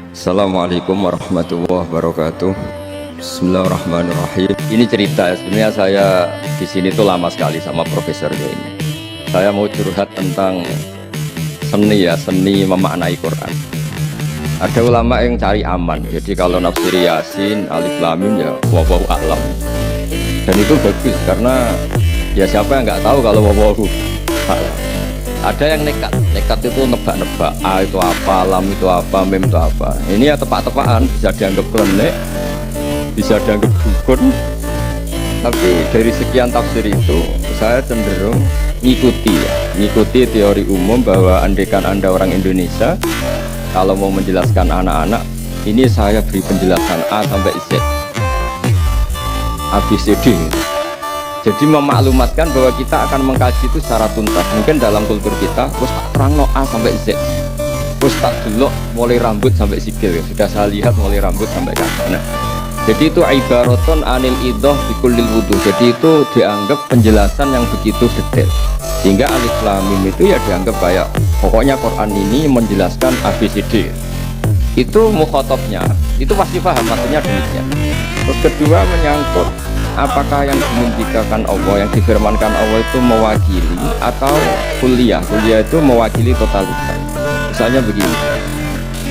Assalamualaikum warahmatullahi wabarakatuh. Bismillahirrahmanirrahim. Ini cerita ya, sebenarnya saya di sini tuh lama sekali sama profesor ini. Saya mau curhat tentang seni ya, seni memaknai Quran. Ada ulama yang cari aman. Jadi kalau nafsir Yasin, Alif Lam Mim ya wallahu a'lam. Dan itu bagus karena ya siapa yang nggak tahu kalau wallahu a'lam. Ada yang nekat itu nebak-nebak A itu apa, lam itu apa, mim itu apa. Ini ya tepak-tepakan, bisa dianggap klenik, bisa dianggap dukun. Tapi dari sekian tafsir itu saya cenderung ngikuti teori umum bahwa andaikan Anda orang Indonesia, kalau mau menjelaskan anak-anak, ini saya beri penjelasan A sampai Z, ABCD. Jadi memaklumatkan bahwa kita akan mengkaji itu secara tuntas. Mungkin dalam kultur kita, terus tak terang no A sampai Z, terus tak dulu mulai rambut sampai sikil. Sudah saya lihat mulai rambut sampai kaki. Nah, jadi itu ibaratun anil idhoh bikulil wudu. Jadi itu dianggap penjelasan yang begitu detail. Sehingga alif lam mim itu ya dianggap kayak pokoknya Quran ini menjelaskan ABCD. Itu mukhatabnya, itu pasti paham maksudnya demikian. Terus kedua menyangkut apakah yang dimimpikan Allah, yang difirmankan Allah itu mewakili atau kuliah itu mewakili totalitas. Misalnya begini,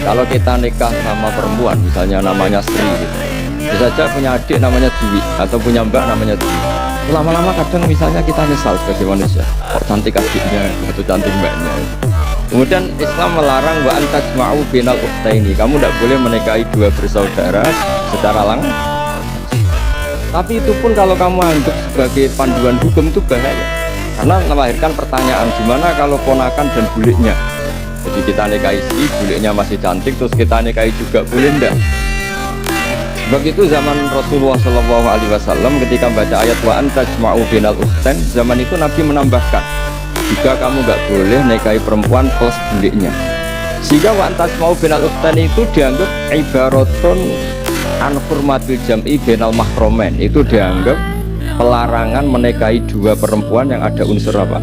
kalau kita nikah sama perempuan, misalnya namanya Sri gitu, bisa saja punya adik namanya Dwi atau punya mbak namanya Dwi. Lama-lama kadang misalnya kita nyesal sebagai manusia, kok cantik adiknya atau cantik mbaknya. Kemudian Islam melarang wa antajma'u bainal ukhtaini, kamu tidak boleh menikahi dua bersaudara secara langsung. Tapi itu pun kalau kamu anggap sebagai panduan hukum itu bahaya, karena melahirkan pertanyaan gimana kalau ponakan dan buliknya. Jadi kita nikahi istri, buliknya masih cantik, terus kita nikahi juga, boleh enggak? Begitu zaman Rasulullah SAW ketika baca ayat wa antajma'u bainal ukhtain, zaman itu Nabi menambahkan juga kamu nggak boleh nikahi perempuan plus buliknya. Sehingga wa antajma'u bainal ukhtain itu dianggap ibaratun an hurmatil jam'i bainal mahromen, itu dianggap pelarangan menikahi dua perempuan yang ada unsur apa?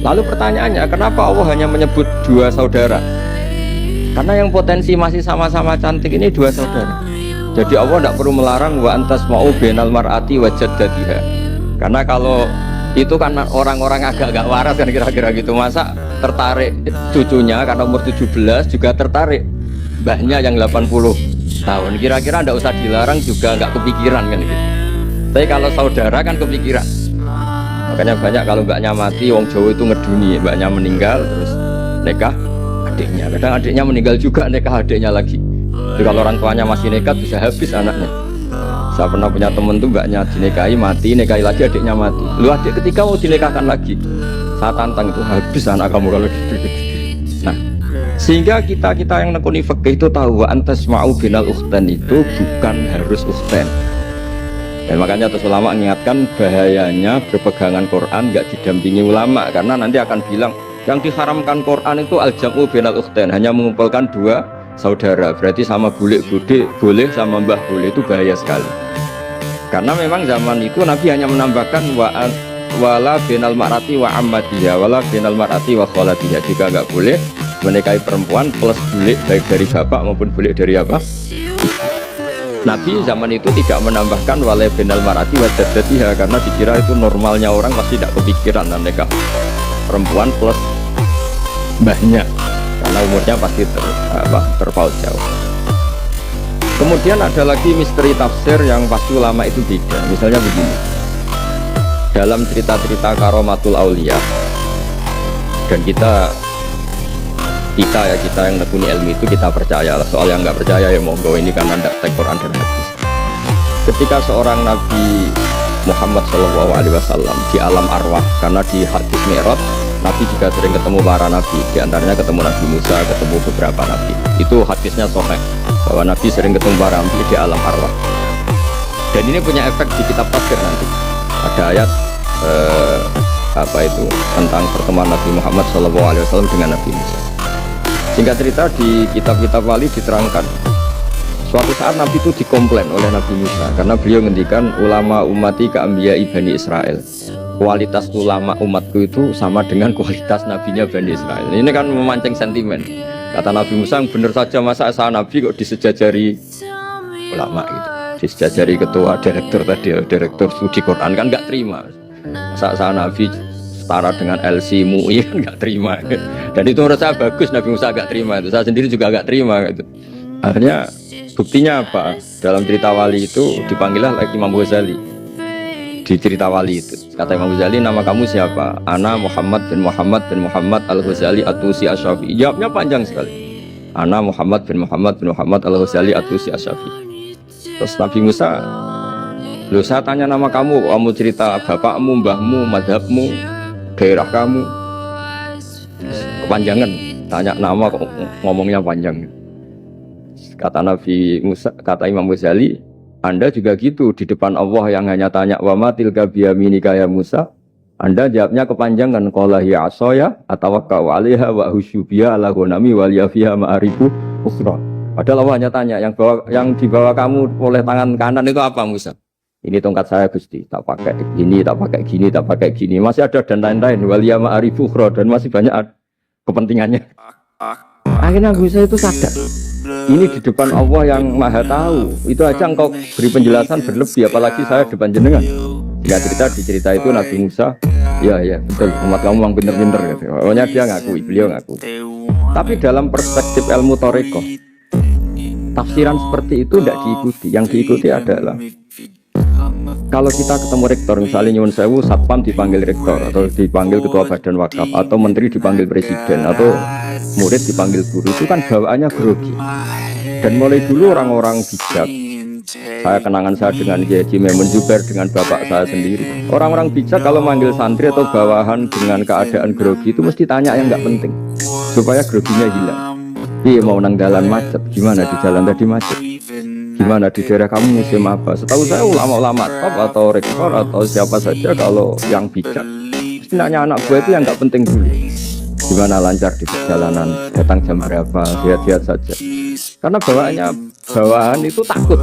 Lalu pertanyaannya, kenapa Allah hanya menyebut dua saudara? Karena yang potensi masih sama-sama cantik ini dua saudara. Jadi Allah tidak perlu melarang wa antasma'u bainal mar'ati wa jaddatiha. Karena kalau itu kan orang-orang agak-agak waras kan kira-kira gitu, masa tertarik cucunya karena umur 17 juga tertarik mbahnya yang 80 tahun, kira-kira ndak usah dilarang juga nggak kepikiran kan gitu. Tapi kalau saudara kan kepikiran. Makanya banyak kalau mbaknya mati, wong Jawa itu ngeduni, mbaknya meninggal terus nikah adiknya. Kadang adiknya meninggal juga nikah adiknya lagi. Jadi kalau orang tuanya masih nekat bisa habis anaknya. Saya pernah punya temen tuh mbaknya dinikahi mati, nikahi lagi adiknya mati. Lu adik ketika mau dinikahkan lagi, saya tantang itu habis anak kamu kalau gitu. Nah, sehingga kita yang nekuni fikih itu tahu wa antasma'u bainal ukhtain itu bukan harus ukhtain. Dan makanya terus ulama mengingatkan bahayanya berpegangan Quran nggak didampingi ulama, karena nanti akan bilang yang diharamkan Quran itu al-jam'u bainal ukhtain, hanya mengumpulkan dua saudara, berarti sama bulik bude boleh sama mbah boleh, itu bahaya sekali. Karena memang zaman itu Nabi hanya menambahkan wala bainal mar'ati wa ammatiha wala bainal mar'ati wa kholatiha, jika nggak boleh menikahi perempuan plus bulik baik dari bapak maupun bulik dari apa. Nabi zaman itu tidak menambahkan wala bainal mar'ati wa jaddatiha, karena dikira itu normalnya orang pasti tidak kepikiran nikah perempuan plus mbahnya, karena umurnya pasti terpaut jauh. Kemudian ada lagi misteri tafsir yang pasti ulama itu beda. Misalnya begini, dalam cerita-cerita karomatul aulia, dan kita yang nekuni ilmu itu kita percaya. Soal yang nggak percaya ya monggo, ini karena tidak tek Quran dan hadis. Ketika seorang Nabi Muhammad SAW di alam arwah, karena di hadis Mi'raj Nabi juga sering ketemu para nabi, di antaranya ketemu Nabi Musa, ketemu beberapa nabi. Itu hadisnya sahih bahwa Nabi sering ketemu para nabi di alam arwah. Dan ini punya efek di kitab tafsir nanti. Ada ayat tentang pertemuan Nabi Muhammad SAW dengan Nabi Musa. Singkat cerita di kitab-kitab wali diterangkan, suatu saat Nabi itu dikomplain oleh Nabi Musa karena beliau ngendikan ulama umati ka'ambiya Bani Israel. Kualitas ulama umatku itu sama dengan kualitas nabinya Bani Israel. Ini kan memancing sentimen. Kata Nabi Musa, bener saja masa asa Nabi kok disejajari ulama gitu. Disejajari ketua direktur tadi, direktur studi Quran kan nggak terima. Masa asa Nabi setara dengan LC MUI kan nggak terima. Dan itu menurut saya bagus, Nabi Musa nggak terima itu. Saya sendiri juga nggak terima gitu. Akhirnya buktinya apa? Dalam cerita wali itu dipanggillah lagi Imam Ghazali. Di cerita wali itu kata Imam Ghazali, nama kamu siapa? Ana Muhammad bin Muhammad Al-Ghazali At-Tusi Asy-Syafi'i. Jawabnya panjang sekali. Ana Muhammad bin Muhammad Al-Ghazali At-Tusi Asy-Syafi'i. Terus Nabi Musa, loh saya tanya nama kamu cerita bapakmu, mbahmu, madhabmu, daerah kamu. Kepanjangan, tanya nama kok ngomongnya panjang. Kata Nabi Musa, kata Imam Ghazali, Anda juga gitu di depan Allah yang hanya tanya wa ma tilka biyaminika ya Musa. Anda jawabnya kepanjangan qala ya asaya atawakkau 'alaiha wa husyubiya ala ghanami wa liya fiha ma'aribu ukhra. Padahal Allah hanya tanya yang dibawa kamu oleh tangan kanan itu apa Musa? Ini tongkat saya Gusti, tak pakai gini, tak pakai gini, tak pakai gini. Masih ada dan lain-lain wa liya ma'aribu ukhra dan masih banyak kepentingannya. Akhirnya Musa itu sadar. Ini di depan Allah yang maha tahu. Itu aja engkau beri penjelasan berlebih, apalagi saya depan jenengan. Tidak di cerita itu Nabi Musa, ya betul, umat kamu memang pinter-pinter gitu. Pokoknya dia ngakui, beliau ngakui. Tapi dalam perspektif ilmu Thariqah, tafsiran seperti itu tidak diikuti. Yang diikuti adalah kalau kita ketemu rektor, misalnya nyuwun sewu, satpam dipanggil rektor, atau dipanggil ketua badan wakaf, atau menteri dipanggil presiden, atau murid dipanggil guru, itu kan bawaannya grogi. Dan mulai dulu orang-orang bijak, saya kenangan saya dengan Kiai Maimun Zubair, dengan bapak saya sendiri, orang-orang bijak kalau manggil santri atau bawahan dengan keadaan grogi itu mesti tanya yang nggak penting, supaya groginya hilang. Iya mau nang jalan macet, gimana di jalan tadi macet? Gimana di daerah kamu musim apa? Setahu saya ulama-ulama top atau rektor atau siapa saja kalau yang bijak mesti nanya anak buah itu yang nggak penting dulu. Gimana lancar di perjalanan, datang jam berapa, lihat-lihat saja. Karena bawaan itu takut.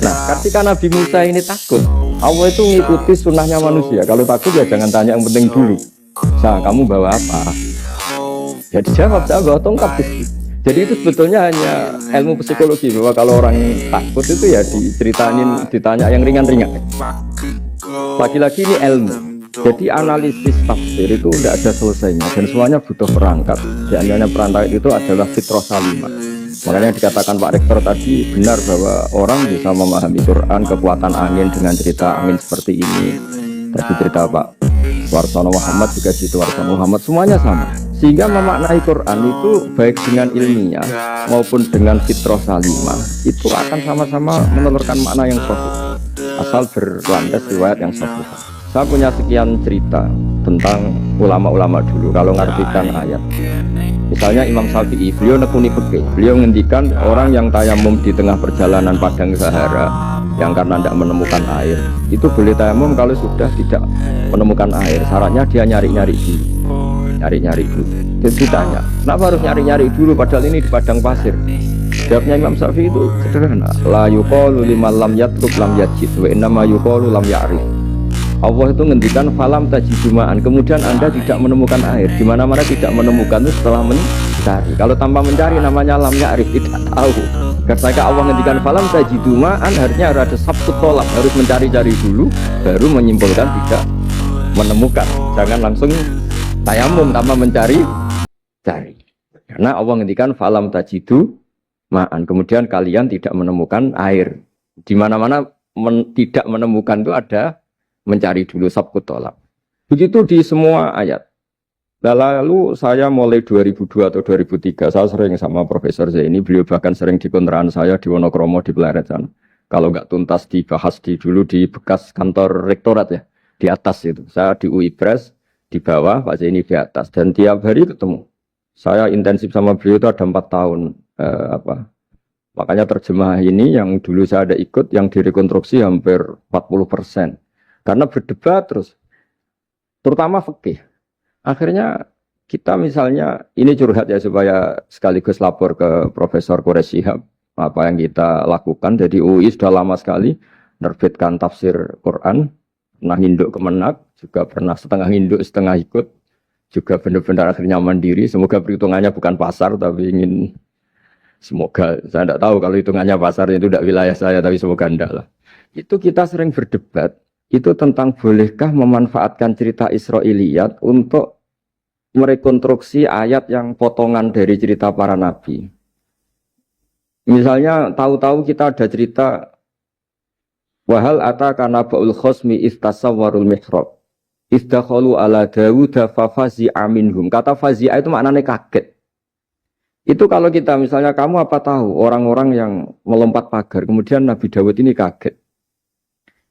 Nah, ketika Nabi Musa ini takut, Allah itu mengikuti sunnahnya manusia. Kalau takut ya jangan tanya yang penting dulu. Nah, kamu bawa apa? Ya dijawab, saya bawa tongkat. Jadi itu sebetulnya hanya ilmu psikologi, bahwa kalau orang takut itu ya ditanya yang ringan-ringan. Lagi-lagi ini ilmu. Jadi analisis tafsir itu tidak ada selesainya dan semuanya butuh perangkat. Dan hanya perangkat itu adalah fitrah salimah. Makanya dikatakan Pak Rektor tadi benar bahwa orang bisa memahami Quran, kekuatan angin dengan cerita angin seperti ini. Tadi cerita Pak Warsono Muhammad juga gitu, Warsono Muhammad semuanya sama. Sehingga memaknai Quran itu baik dengan ilmiah maupun dengan fitrah salimah itu akan sama-sama menelurkan makna yang sahih asal berlandas riwayat yang sahih. Saya punya sekian cerita tentang ulama-ulama dulu kalau ngartikan ayat. Misalnya Imam Syafi'i, beliau nekuni fikih. Beliau ngendikan orang yang tayamum di tengah perjalanan padang Sahara yang karena tidak menemukan air, itu boleh tayamum kalau sudah tidak menemukan air. Syaratnya dia nyari-nyari dulu. Dia ditanya, kenapa harus nyari-nyari dulu padahal ini di padang pasir? Jawabnya Imam Syafi'i itu sederhana. La yuqalu liman lam yatruk lam yajid wa innama yuqalu lam ya'rif. Allah itu ngendikan falam tajidumaan, kemudian Anda tidak menemukan air. Di mana-mana tidak menemukan itu setelah mencari. Kalau tanpa mencari namanya lam ya'rif, tidak tahu. Ketika Allah ngendikan falam tajidumaan, harusnya ada sabtu tolak, harus mencari-cari dulu baru menyimpulkan tidak menemukan. Jangan langsung tayamum tanpa mencari. Karena Allah ngendikan falam tajidu ma'an, kemudian kalian tidak menemukan air. Di mana-mana tidak menemukan itu ada mencari dulu sabkut tolak. Begitu di semua ayat. Lalu saya mulai 2002 atau 2003 saya sering sama Profesor Zaini, beliau bahkan sering di kontrakan saya di Wonokromo di Pleret sana. Kalau nggak tuntas dibahas dulu di bekas kantor rektorat ya, di atas itu. Saya di UI Pres di bawah, Pak Zaini di atas, dan tiap hari ketemu. Saya intensif sama beliau itu ada 4 tahun. Makanya terjemah ini yang dulu saya ada ikut, yang direkonstruksi hampir 40%. Karena berdebat terus, terutama fikih. Akhirnya kita misalnya, ini curhat ya supaya sekaligus lapor ke Profesor Quraish Shihab apa yang kita lakukan. Jadi UI sudah lama sekali menerbitkan tafsir Quran, pernah nginduk Kemenak, juga pernah setengah nginduk setengah ikut. juga benar-benar akhirnya mandiri. Semoga perhitungannya bukan pasar, tapi semoga, saya tidak tahu kalau hitungannya pasar itu tidak wilayah saya, tapi semoga enggak lah. Itu kita sering berdebat, itu tentang bolehkah memanfaatkan cerita Israiliyat untuk merekonstruksi ayat yang potongan dari cerita para nabi. Misalnya tahu-tahu kita ada cerita wahal ataka naba'ul khosmi istasawwarul mihrab istakhalu ala Dawuda fafazi'a minhum. Kata fazi'a itu maknanya kaget. Itu kalau kita misalnya kamu apa tahu orang-orang yang melompat pagar kemudian Nabi Dawud ini kaget.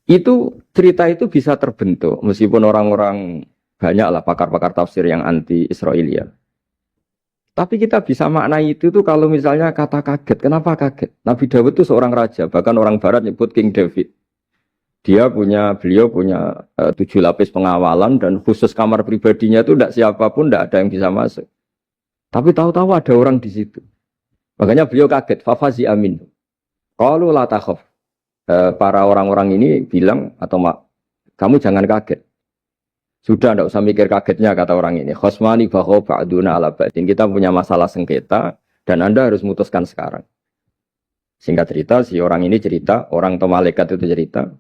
Itu cerita itu bisa terbentuk meskipun orang-orang banyaklah pakar-pakar tafsir yang anti Israiliyat. Tapi kita bisa maknai itu tuh kalau misalnya kata kaget. Kenapa kaget? Nabi Dawud itu seorang raja, bahkan orang barat nyebut King David. Beliau punya 7 lapis pengawalan dan khusus kamar pribadinya itu tidak siapapun, tidak ada yang bisa masuk. Tapi tahu-tahu ada orang di situ. Makanya beliau kaget. Fafazi amin. Qalu la takhaf. Para orang-orang ini bilang atau kamu jangan kaget. Sudah tidak usah mikir kagetnya kata orang ini. Khosmani bakho ba'duna ala ba'din. Kita punya masalah sengketa dan Anda harus memutuskan sekarang. Singkat cerita, si orang ini cerita, orang atau malaikat itu cerita.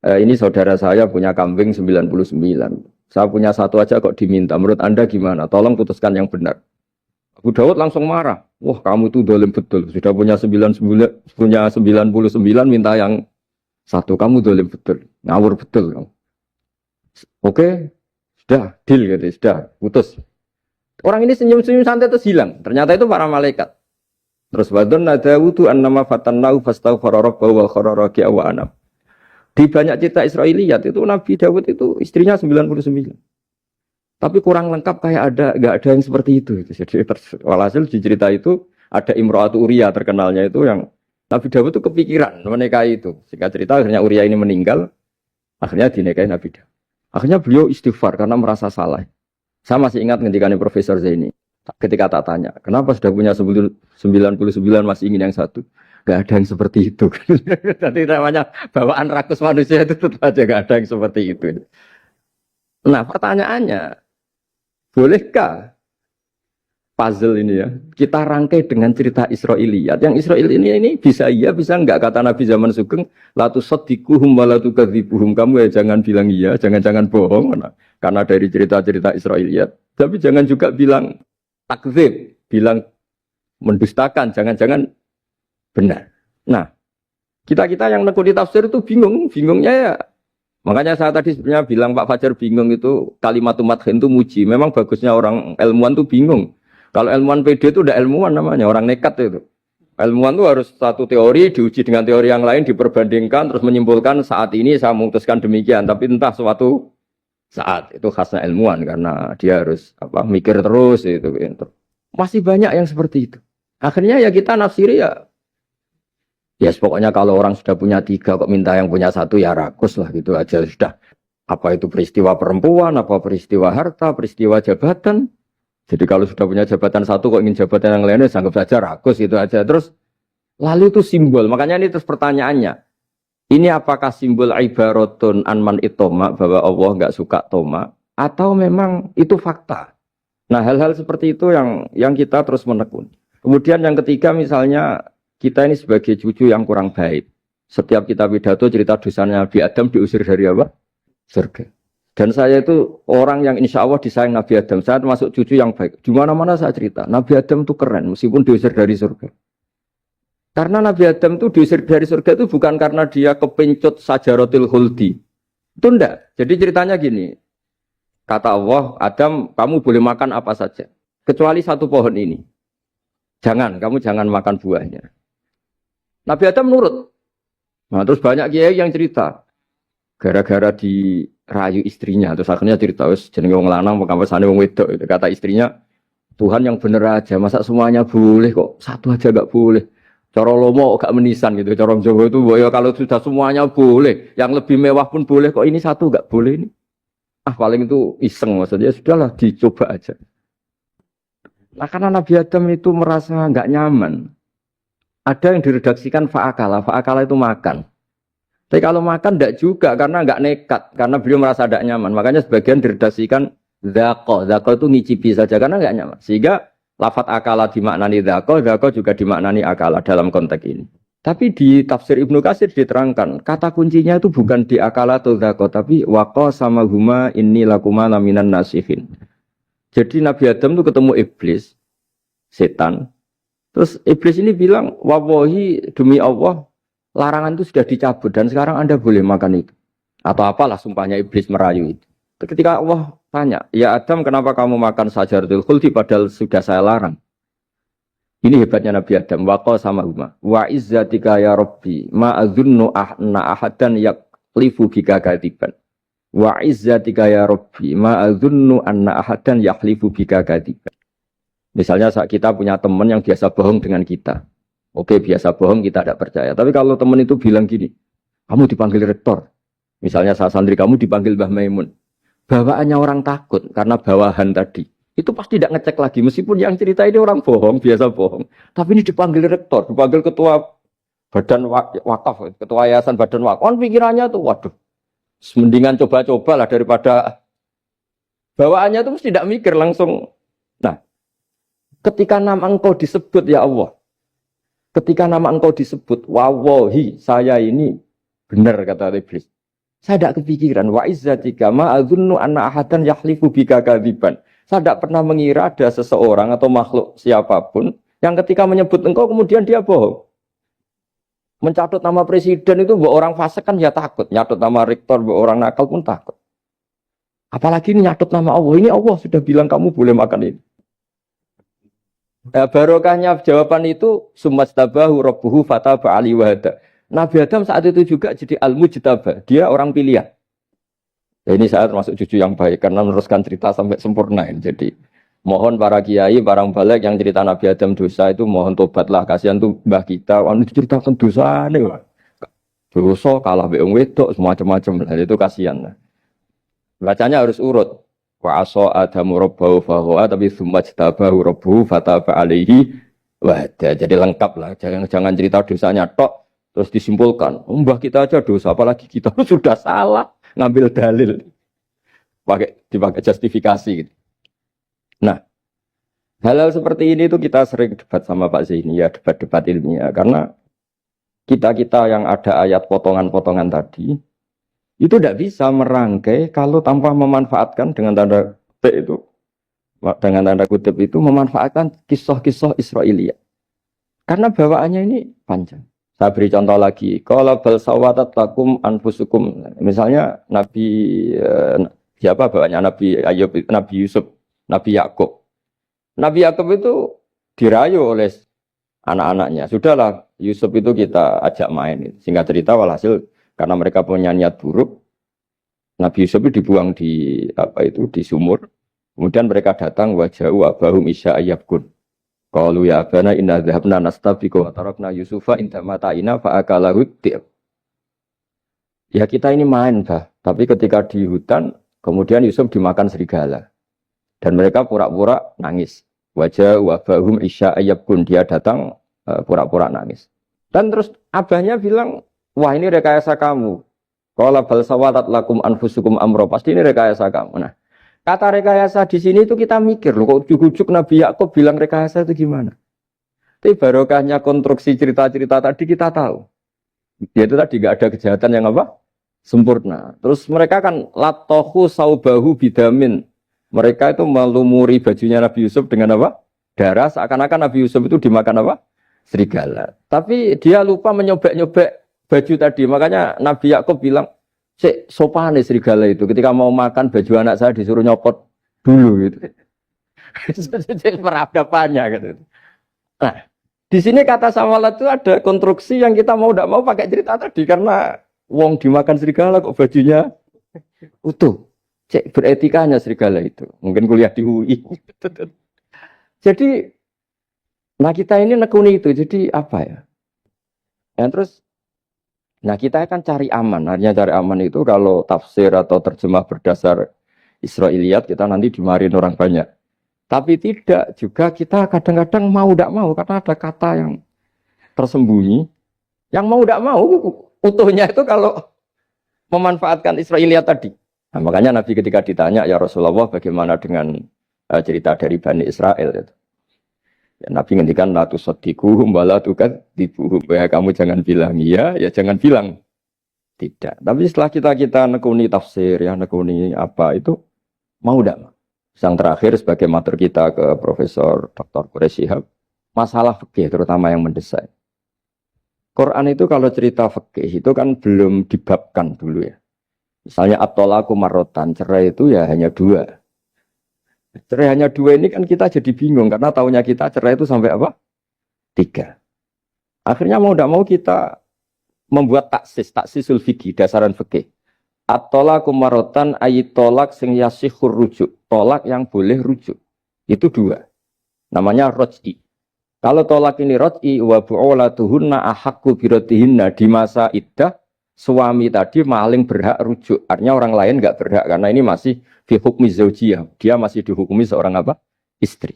Ini saudara saya punya kambing 99. Saya punya satu aja kok diminta. Menurut Anda gimana? Tolong putuskan yang benar. Abu Dawud langsung marah. Wah, kamu itu dolim betul. Sudah punya 99, minta yang satu. Kamu dolim betul. Ngawur betul kamu. Oke, sudah deal gitu, sudah putus. Orang ini senyum-senyum santai terus hilang. Ternyata itu para malaikat. Terus wadonna Dawudu annama fatannahu fastaghfara rabbahu wa kharra raki'a wa anab. Di banyak cerita Israiliyat itu Nabi Dawud itu istrinya 99. Tapi kurang lengkap kayak nggak ada yang seperti itu. Jadi walhasil di cerita itu ada Imro'atu Uria terkenalnya itu yang Nabi Dawud itu kepikiran menikahi itu. Singkat cerita akhirnya Uria ini meninggal, akhirnya dinikahi Nabi Dawud. Akhirnya beliau istighfar karena merasa salah. Saya masih ingat ngendikannya Profesor Zaini. Ketika tak tanya, kenapa sudah punya 99 masih ingin yang satu? Gak ada yang seperti itu. Jadi namanya bawaan rakus manusia itu tetap aja gak ada yang seperti itu. Nah pertanyaannya, bolehkah puzzle ini ya kita rangkai dengan cerita Israiliyat? Yang Israil ini bisa iya bisa enggak, kata Nabi zaman Sugeng, la tusaddiquhum wa la tukadzibuhum. Kamu ya jangan bilang iya, jangan bohong karena dari cerita-cerita Israiliyat. Tapi jangan juga bilang takdzib, bilang mendustakan, jangan-jangan benar. Nah, kita yang nekuni tafsir itu bingungnya ya. Makanya saya tadi sebenarnya bilang Pak Fajar bingung itu kalimat madhin itu muji. Memang bagusnya orang ilmuwan itu bingung. Kalau ilmuwan PD itu udah ilmuwan namanya, orang nekat itu. Ilmuwan itu harus satu teori diuji dengan teori yang lain, diperbandingkan terus menyimpulkan saat ini saya memutuskan demikian. Tapi entah suatu saat itu khasnya ilmuwan karena dia harus mikir terus itu. Masih banyak yang seperti itu. Akhirnya ya kita nafsiri ya pokoknya kalau orang sudah punya 3 kok minta yang punya 1 ya rakus lah gitu aja sudah. Apa itu peristiwa perempuan, apa peristiwa harta, peristiwa jabatan. Jadi kalau sudah punya jabatan 1 kok ingin jabatan yang lainnya anggap saja rakus gitu aja. Terus lalu itu simbol. Makanya ini terus pertanyaannya. Ini apakah simbol ibaratun anman itoma bahwa Allah enggak suka toma atau memang itu fakta? Nah, hal-hal seperti itu yang kita terus menekuni. Kemudian yang ketiga misalnya kita ini sebagai cucu yang kurang baik. Setiap kita pidato cerita dosanya Nabi Adam diusir dari apa? Surga. Dan saya itu orang yang insya Allah disayang Nabi Adam. Saya termasuk cucu yang baik. Di mana-mana saya cerita. Nabi Adam itu keren meskipun diusir dari surga. Karena Nabi Adam itu diusir dari surga itu bukan karena dia kepencut sajaratil khuldi. Itu enggak. Jadi ceritanya gini. Kata Allah, Adam kamu boleh makan apa saja. Kecuali 1 pohon ini. Kamu jangan makan buahnya. Nabi Adam nurut. Nah, terus banyak kiai yang cerita. Gara-gara dirayu istrinya. Terus akhirnya cerita, jenenge wong lanang, pekampesane wong wedok. Kata istrinya, Tuhan yang bener aja. Masa semuanya boleh kok? 1 aja gak boleh. Cara lomo gak menisan gitu. Cara Jawa itu, ya kalau sudah semuanya boleh. Yang lebih mewah pun boleh kok. Ini 1 gak boleh ini. Paling itu iseng maksudnya. Sudahlah dicoba aja. Nah karena Nabi Adam itu merasa gak nyaman. Ada yang diredaksikan fa'akala itu makan. Tapi kalau makan tidak juga karena nggak nekat, karena beliau merasa tidak nyaman. Makanya sebagian diredaksikan Dzaqo itu ngicipi saja karena nggak nyaman. Sehingga lafat akala dimaknani dzaqo juga dimaknani akala dalam konteks ini. Tapi di tafsir Ibnu Katsir diterangkan, kata kuncinya itu bukan di akala atau dzaqo, tapi waqa sama huma inni lakuma laminan nasihin. Jadi Nabi Adam itu ketemu iblis, setan. Terus iblis ini bilang, wallahi demi Allah, larangan itu sudah dicabut dan sekarang Anda boleh makan itu. Atau apalah sumpahnya iblis merayu itu. Ketika Allah tanya, ya Adam kenapa kamu makan sajaratul khuldi padahal sudah saya larang. Ini hebatnya Nabi Adam. Waqa sama huma. Wa izzatika ya Rabbi ma adzunnu anna ahadan yaklifu bika kadiban. Wa izzatika ya Rabbi ma adzunnu anna ahadan yaklifu bika kadiban. Misalnya saat kita punya teman yang biasa bohong dengan kita. Oke, biasa bohong kita tidak percaya. Tapi kalau teman itu bilang gini, kamu dipanggil rektor. Misalnya saat santri kamu dipanggil Mbah Maimun. Bawaannya orang takut karena bawahan tadi. Itu pasti tidak ngecek lagi. Meskipun yang cerita ini orang bohong, biasa bohong. Tapi ini dipanggil rektor, dipanggil ketua badan wakaf, ketua yayasan badan wakaf. Kan pikirannya tuh, waduh, mendingan coba-coba lah daripada bawaannya itu mesti tidak mikir langsung. Nah, ketika nama engkau disebut ya Allah, ketika nama engkau disebut, wallahi saya ini benar kata iblis. Saya tidak kepikiran wa izzatika ma adzunnu anna ahadan yahlifu bika kadziban. Saya tidak pernah mengira ada seseorang atau makhluk siapapun yang ketika menyebut engkau kemudian dia bohong. Mencatut nama presiden itu buat orang fasik kan ya takut, nyatut nama rektor buat orang nakal pun takut. Apalagi ini nyatut nama Allah. Ini Allah sudah bilang kamu boleh makan ini. Barokahnya jawaban itu sumastabahu rabbuhu fataba ali wahada. Nabi Adam saat itu juga jadi al-mujtabah. Dia orang pilihan. Ya, ini saya termasuk cucu yang baik karena meneruskan cerita sampai sempurna. Jadi mohon para kiai, para balik yang cerita Nabi Adam dosa itu mohon tobatlah. Kasihan tuh mbah kita. Wah, diceritakan dosa nih. Dosa kalah beong wedok semacam-macam. Itu kasihan. Bacanya harus urut. Wa asa adamu rabbahu fahuwa tapi sumajtabahu rabbuhu fataba alaihi wahda. Jadi lengkap lah. Jangan cerita dosanya tok. Terus disimpulkan, mbah kita aja dosa, apalagi kita sudah salah ngambil dalil, dipakai justifikasi. Gitu. Nah, hal-hal seperti ini tuh kita sering debat sama Pak Zaini ya, debat-debat ilmiah, karena kita yang ada ayat potongan-potongan tadi itu tidak bisa merangkai kalau tanpa memanfaatkan dengan tanda kutip itu memanfaatkan kisah-kisah Israiliyah, karena bawaannya ini panjang. Saya beri contoh lagi. Kalau bal sawatat lakum anfusukum. Misalnya Nabi siapa bawanya Nabi Ayub, Nabi Yusuf, Nabi Yakub. Nabi Yakub itu dirayu oleh anak-anaknya. Sudahlah Yusuf itu kita ajak main. Singkat cerita walhasil karena mereka punya niat buruk, Nabi Yusuf itu dibuang di di sumur. Kemudian mereka datang waja'u abahum isya ayyabkun. Qalu ya abana inna dhahabna nastabiqu wa tarakna Yusufa inda mata'ina fa akalahu dhi'ab. Ya kita ini main, Bah. Tapi ketika di hutan, kemudian Yusuf dimakan serigala. Dan mereka pura-pura nangis. Wajah wabahum isya ayyabkun. Dia datang pura-pura nangis. Dan terus abahnya bilang, wah ini rekayasa kamu. Qala bal sawatat lakum anfusukum amro. Pasti ini rekayasa kamu. Nah, kata rekayasa di sini itu kita mikir loh, kok ujuk-ujuk Nabi Yakub bilang rekayasa itu gimana? Tapi barokahnya konstruksi cerita-cerita tadi kita tahu. Yaitu tadi nggak ada kejahatan yang apa? Sempurna. Terus mereka kan latohu saubahu bidamin. Mereka itu melumuri bajunya Nabi Yusuf dengan apa? Darah. Seakan-akan Nabi Yusuf itu dimakan apa? Serigala. Tapi dia lupa menyobek-nyobek baju tadi. Makanya Nabi Yakub bilang, sopan nih serigala itu. Ketika mau makan baju anak saya disuruh nyopot dulu gitu. Peradabannya gitu. Nah, di sini kata samalat itu ada konstruksi yang kita mau tidak mau pakai cerita tadi karena wong dimakan serigala kok bajunya utuh. Cek beretikanya serigala itu. Mungkin kuliah di UI. Jadi, nah kita ini nekuni itu. Jadi apa ya? Yang terus nah kita akan cari aman. Artinya cari aman itu kalau tafsir atau terjemah berdasar Israiliyat kita nanti dimarin orang banyak. Tapi tidak juga kita kadang-kadang mau tidak mau karena ada kata yang tersembunyi. Yang mau tidak mau utuhnya itu kalau memanfaatkan Israiliyat tadi. Nah, makanya Nabi ketika ditanya, ya Rasulullah bagaimana dengan cerita dari Bani Israel itu. Ya, Nabi ngendikan la tusaddiquhum wa la tukadzibuhum. Ya kamu jangan bilang iya, ya jangan bilang tidak. Tapi setelah kita nekuni tafsir, ya nekuni apa itu mau tidak? Yang terakhir sebagai matur kita ke Profesor Dr. Quraish Shihab, masalah fikih terutama yang mendesak. Quran itu kalau cerita fikih itu kan belum dibabkan dulu ya. Misalnya at-thalaqu marratan, cerai itu ya hanya 2. Cerai hanya 2 ini kan kita jadi bingung karena taunya kita cerai itu sampai apa? 3. Akhirnya mau tidak mau kita membuat taksisul fikih, dasaran fikih. At-thalaqu marratan ayat tolak sing yasihur rujuk, tolak yang boleh rujuk. Itu 2. Namanya roj'i. Kalau tolak ini roj'i wa bu'ulatuhunna ahaqqu biratihinna di masa iddah, suami tadi maling berhak rujuk. Artinya orang lain enggak berhak karena ini masih fi hukmi zaujiyah. Dia masih dihukumi seorang apa? Istri.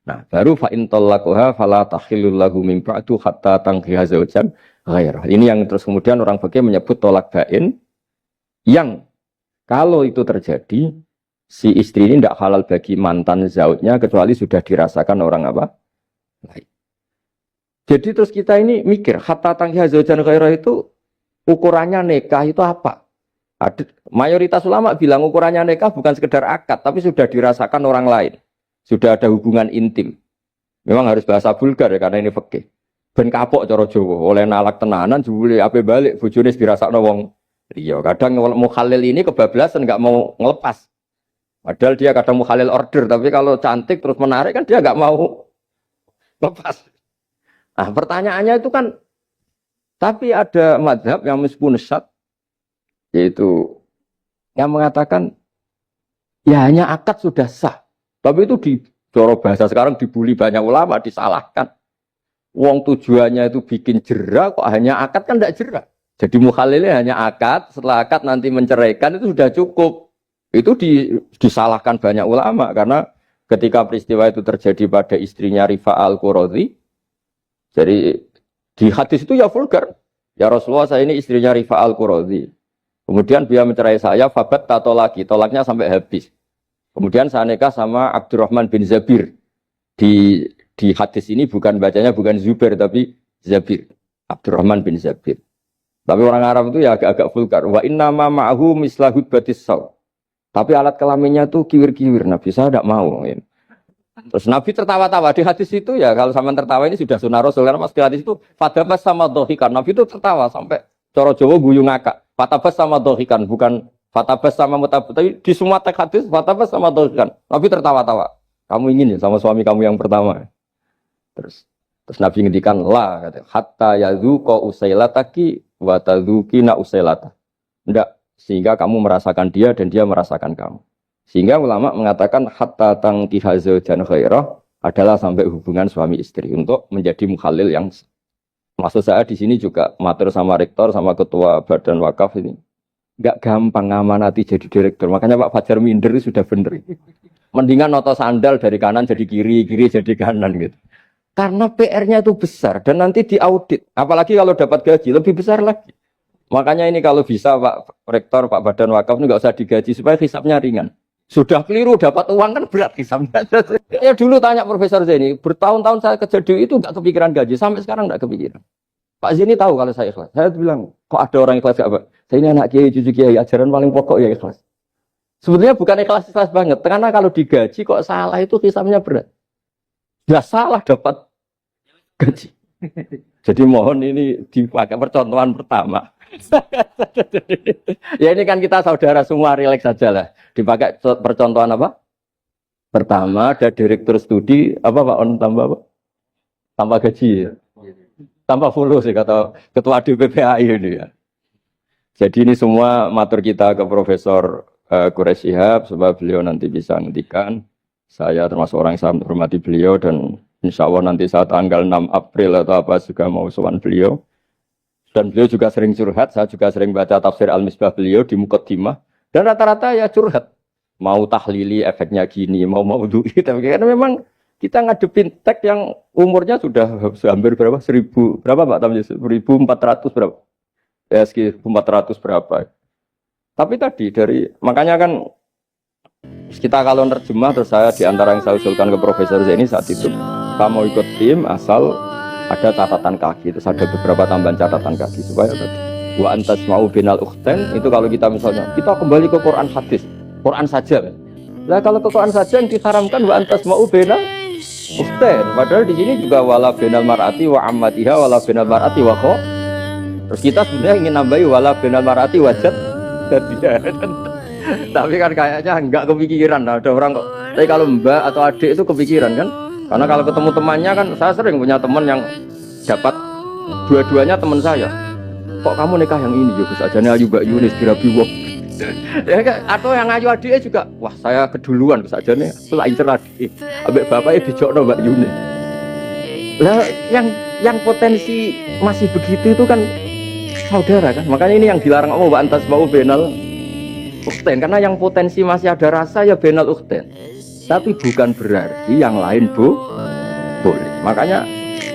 Nah, baru fa in talaqaha fala tahillul lahu min ba'du hatta tankiha zaujan ghairah. Ini yang terus kemudian orang fikih menyebut tolak bain yang kalau itu terjadi si istri ini tidak halal bagi mantan zaujnya kecuali sudah dirasakan orang apa? Lain. Jadi terus kita ini mikir hatta tankiha zaujan ghairah itu ukurannya nikah itu apa? Mayoritas ulama bilang ukurannya nikah bukan sekedar akad, tapi sudah dirasakan orang lain. Sudah ada hubungan intim. Memang harus bahasa vulgar ya, karena ini fikih. Ben kapok cara Jawa, oleh nalak tenanan, jebule ape balik, bojone dirasakno wong liya. Kadang mukhalil ini kebablasan, nggak mau ngelepas. Padahal dia kadang mukhalil order, tapi kalau cantik terus menarik kan dia nggak mau lepas. Nah pertanyaannya itu kan, tapi ada mazhab yang meskipun sesat, yaitu yang mengatakan ya hanya akad sudah sah. Tapi itu di coro bahasa sekarang dibully banyak ulama, disalahkan. Wong tujuannya itu bikin jera, kok hanya akad kan tidak jera. Jadi mukhalilnya hanya akad, setelah akad nanti menceraikan itu sudah cukup. Itu disalahkan banyak ulama karena ketika peristiwa itu terjadi pada istrinya Rifa al-Qurazi, jadi di hadis itu ya vulgar. Ya Rasulullah, saya ini istrinya Rifa al-Qurazi. Kemudian dia mencerai saya, fabat tato lagi, tolaknya sampai habis. Kemudian saya nikah sama Abdurrahman bin Zabir. Di hadis ini bacanya bukan Zubair tapi Zabir. Abdurrahman bin Zabir. Tapi orang Arab itu ya agak-agak vulgar. Wa inna ma ma'ahu mislahud batis saw. Tapi alat kelaminnya tuh kiwir-kiwir. Nabi saya tidak mau. Terus Nabi tertawa-tawa di hadis itu ya, kalau sama tertawa ini sudah sunnah Rasul karena mas di hadis itu fatabas sama dohikan. Nabi itu tertawa sampai coro Jawa guyu ngakak. Fatabas sama dohikan, bukan fatabas sama mutabut. Tapi di semua teks hadis fatabas sama dohikan. Nabi tertawa-tawa. Kamu ingin ya sama suami kamu yang pertama. Terus Nabi ngendikan la kata hatta yadzuqa usailataki wa tadzukina usailata. Enggak, sehingga kamu merasakan dia dan dia merasakan kamu. Sehingga ulama mengatakan hatta tankiha zaujan ghairah adalah sampai hubungan suami istri untuk menjadi mukhalil yang maksud saya di sini juga matur sama rektor sama ketua badan wakaf ini. Enggak gampang ngamanati jadi direktur. Makanya Pak Fajar minder itu sudah benar. Mendingan noto sandal dari kanan jadi kiri, kiri jadi kanan gitu. Karena PR-nya itu besar dan nanti diaudit. Apalagi kalau dapat gaji lebih besar lagi. Makanya ini kalau bisa Pak Rektor, Pak Badan Wakaf ini nggak usah digaji supaya hisapnya ringan. Sudah keliru dapat uang kan berat hisapnya. Ya dulu tanya Profesor Zaini, bertahun-tahun saya kerja di itu nggak kepikiran gaji, sampai sekarang nggak kepikiran. Pak Zaini tahu kalau saya ikhlas. Saya bilang, kok ada orang ikhlas apa? Saya ini anak kiai, cucu kiai, ajaran paling pokok ya ikhlas. Sebetulnya bukan ikhlas banget, karena kalau digaji kok salah itu hisapnya berat. Ya salah dapat gaji. Jadi mohon ini dipakai percontohan pertama. Ya ini kan kita saudara semua, relax saja lah. Dipakai percontohan apa? Pertama ada direktur studi apa Pak On tambah apa? Tambah gaji ya. Tambah fulus sih kata ketua DPPAI ini ya. Jadi ini semua matur kita ke Profesor Quraish Shihab supaya beliau nanti bisa ngendikan. Saya termasuk orang yang sangat menghormati beliau dan insya Allah nanti saat tanggal 6 April atau apa juga mau sowan beliau. Dan beliau juga sering curhat, saya juga sering baca tafsir Al-Misbah beliau di Muqaddimah. Dan rata-rata ya curhat. Mau tahlili efeknya gini, mau duit. Tapi karena memang kita ngadepin teks yang umurnya sudah hampir berapa? 1000, berapa Pak Tamjiz? 1400 berapa? Ya sekitar 1400 berapa. Tapi tadi makanya kan kita kalau nerjemah terus saya diantara yang saya usulkan ke Profesor Zaini saat itu, kamu ikut tim asal ada catatan kaki, terus ada beberapa tambahan catatan kaki supaya tadi wa antas mau binal ukhten itu kalau kita misalnya kita kembali ke Quran hadis, Quran saja. Lah kalau ke Quran saja yang diharamkan wa antas mau binal ukhten, padahal di sini juga wala binal mar'ati wa ammatiha wala binal mar'ati wa kho. Terus kita sebenarnya ingin nambahi wala binal mar'ati wajad dan tidak. Tapi kan kayaknya enggak kepikiran. Nah, ada orang kok. Tapi kalau mbak atau adik itu kepikiran kan? Karena kalau ketemu temannya kan, saya sering punya teman yang dapat dua-duanya teman saya. Kok kamu nikah yang ini Gus? Ajane ayu Mbak Yunis dirabi wong. Ya kan? Atau yang ayu adiknya juga, wah saya keduluan Gus ajane lain ceradi. Ambek bapaknya dijokno Mbak Yunis. Lah yang potensi masih begitu itu kan saudara kan. Makanya ini yang dilarang Allah wa antas mau benal ukhten, karena yang potensi masih ada rasa ya benal ukhten. Tapi bukan berarti yang lain boleh. Makanya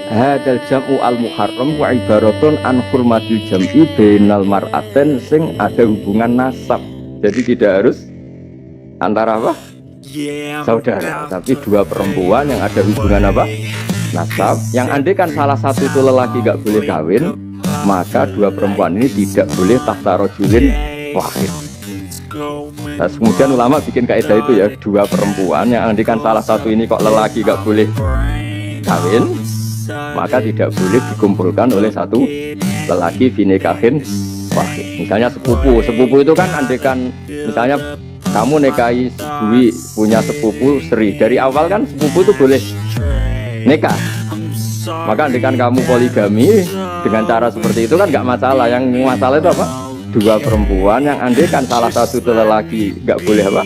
hadal jam'u al muharram wa ibaratun an hurmatil jam'i benal mar'aten sing ada hubungan nasab. Jadi tidak harus antara apa? Saudara, tapi dua perempuan yang ada hubungan apa? Nasab. Yang andai kan salah satu itu lelaki gak boleh kawin, maka dua perempuan ini tidak boleh tahta rajulin wahid. Nah, kemudian ulama bikin kaidah itu ya, dua perempuan yang andikan salah satu ini kok lelaki gak boleh kawin, maka tidak boleh dikumpulkan oleh satu lelaki binikahin wahid. Misalnya sepupu itu kan andikan misalnya kamu nikahi Dwi punya sepupu Sri, dari awal kan sepupu itu boleh nikah. Maka andikan kamu poligami dengan cara seperti itu kan gak masalah. Yang masalah itu apa? Dua perempuan yang andai kan salah satu lelaki nggak boleh apa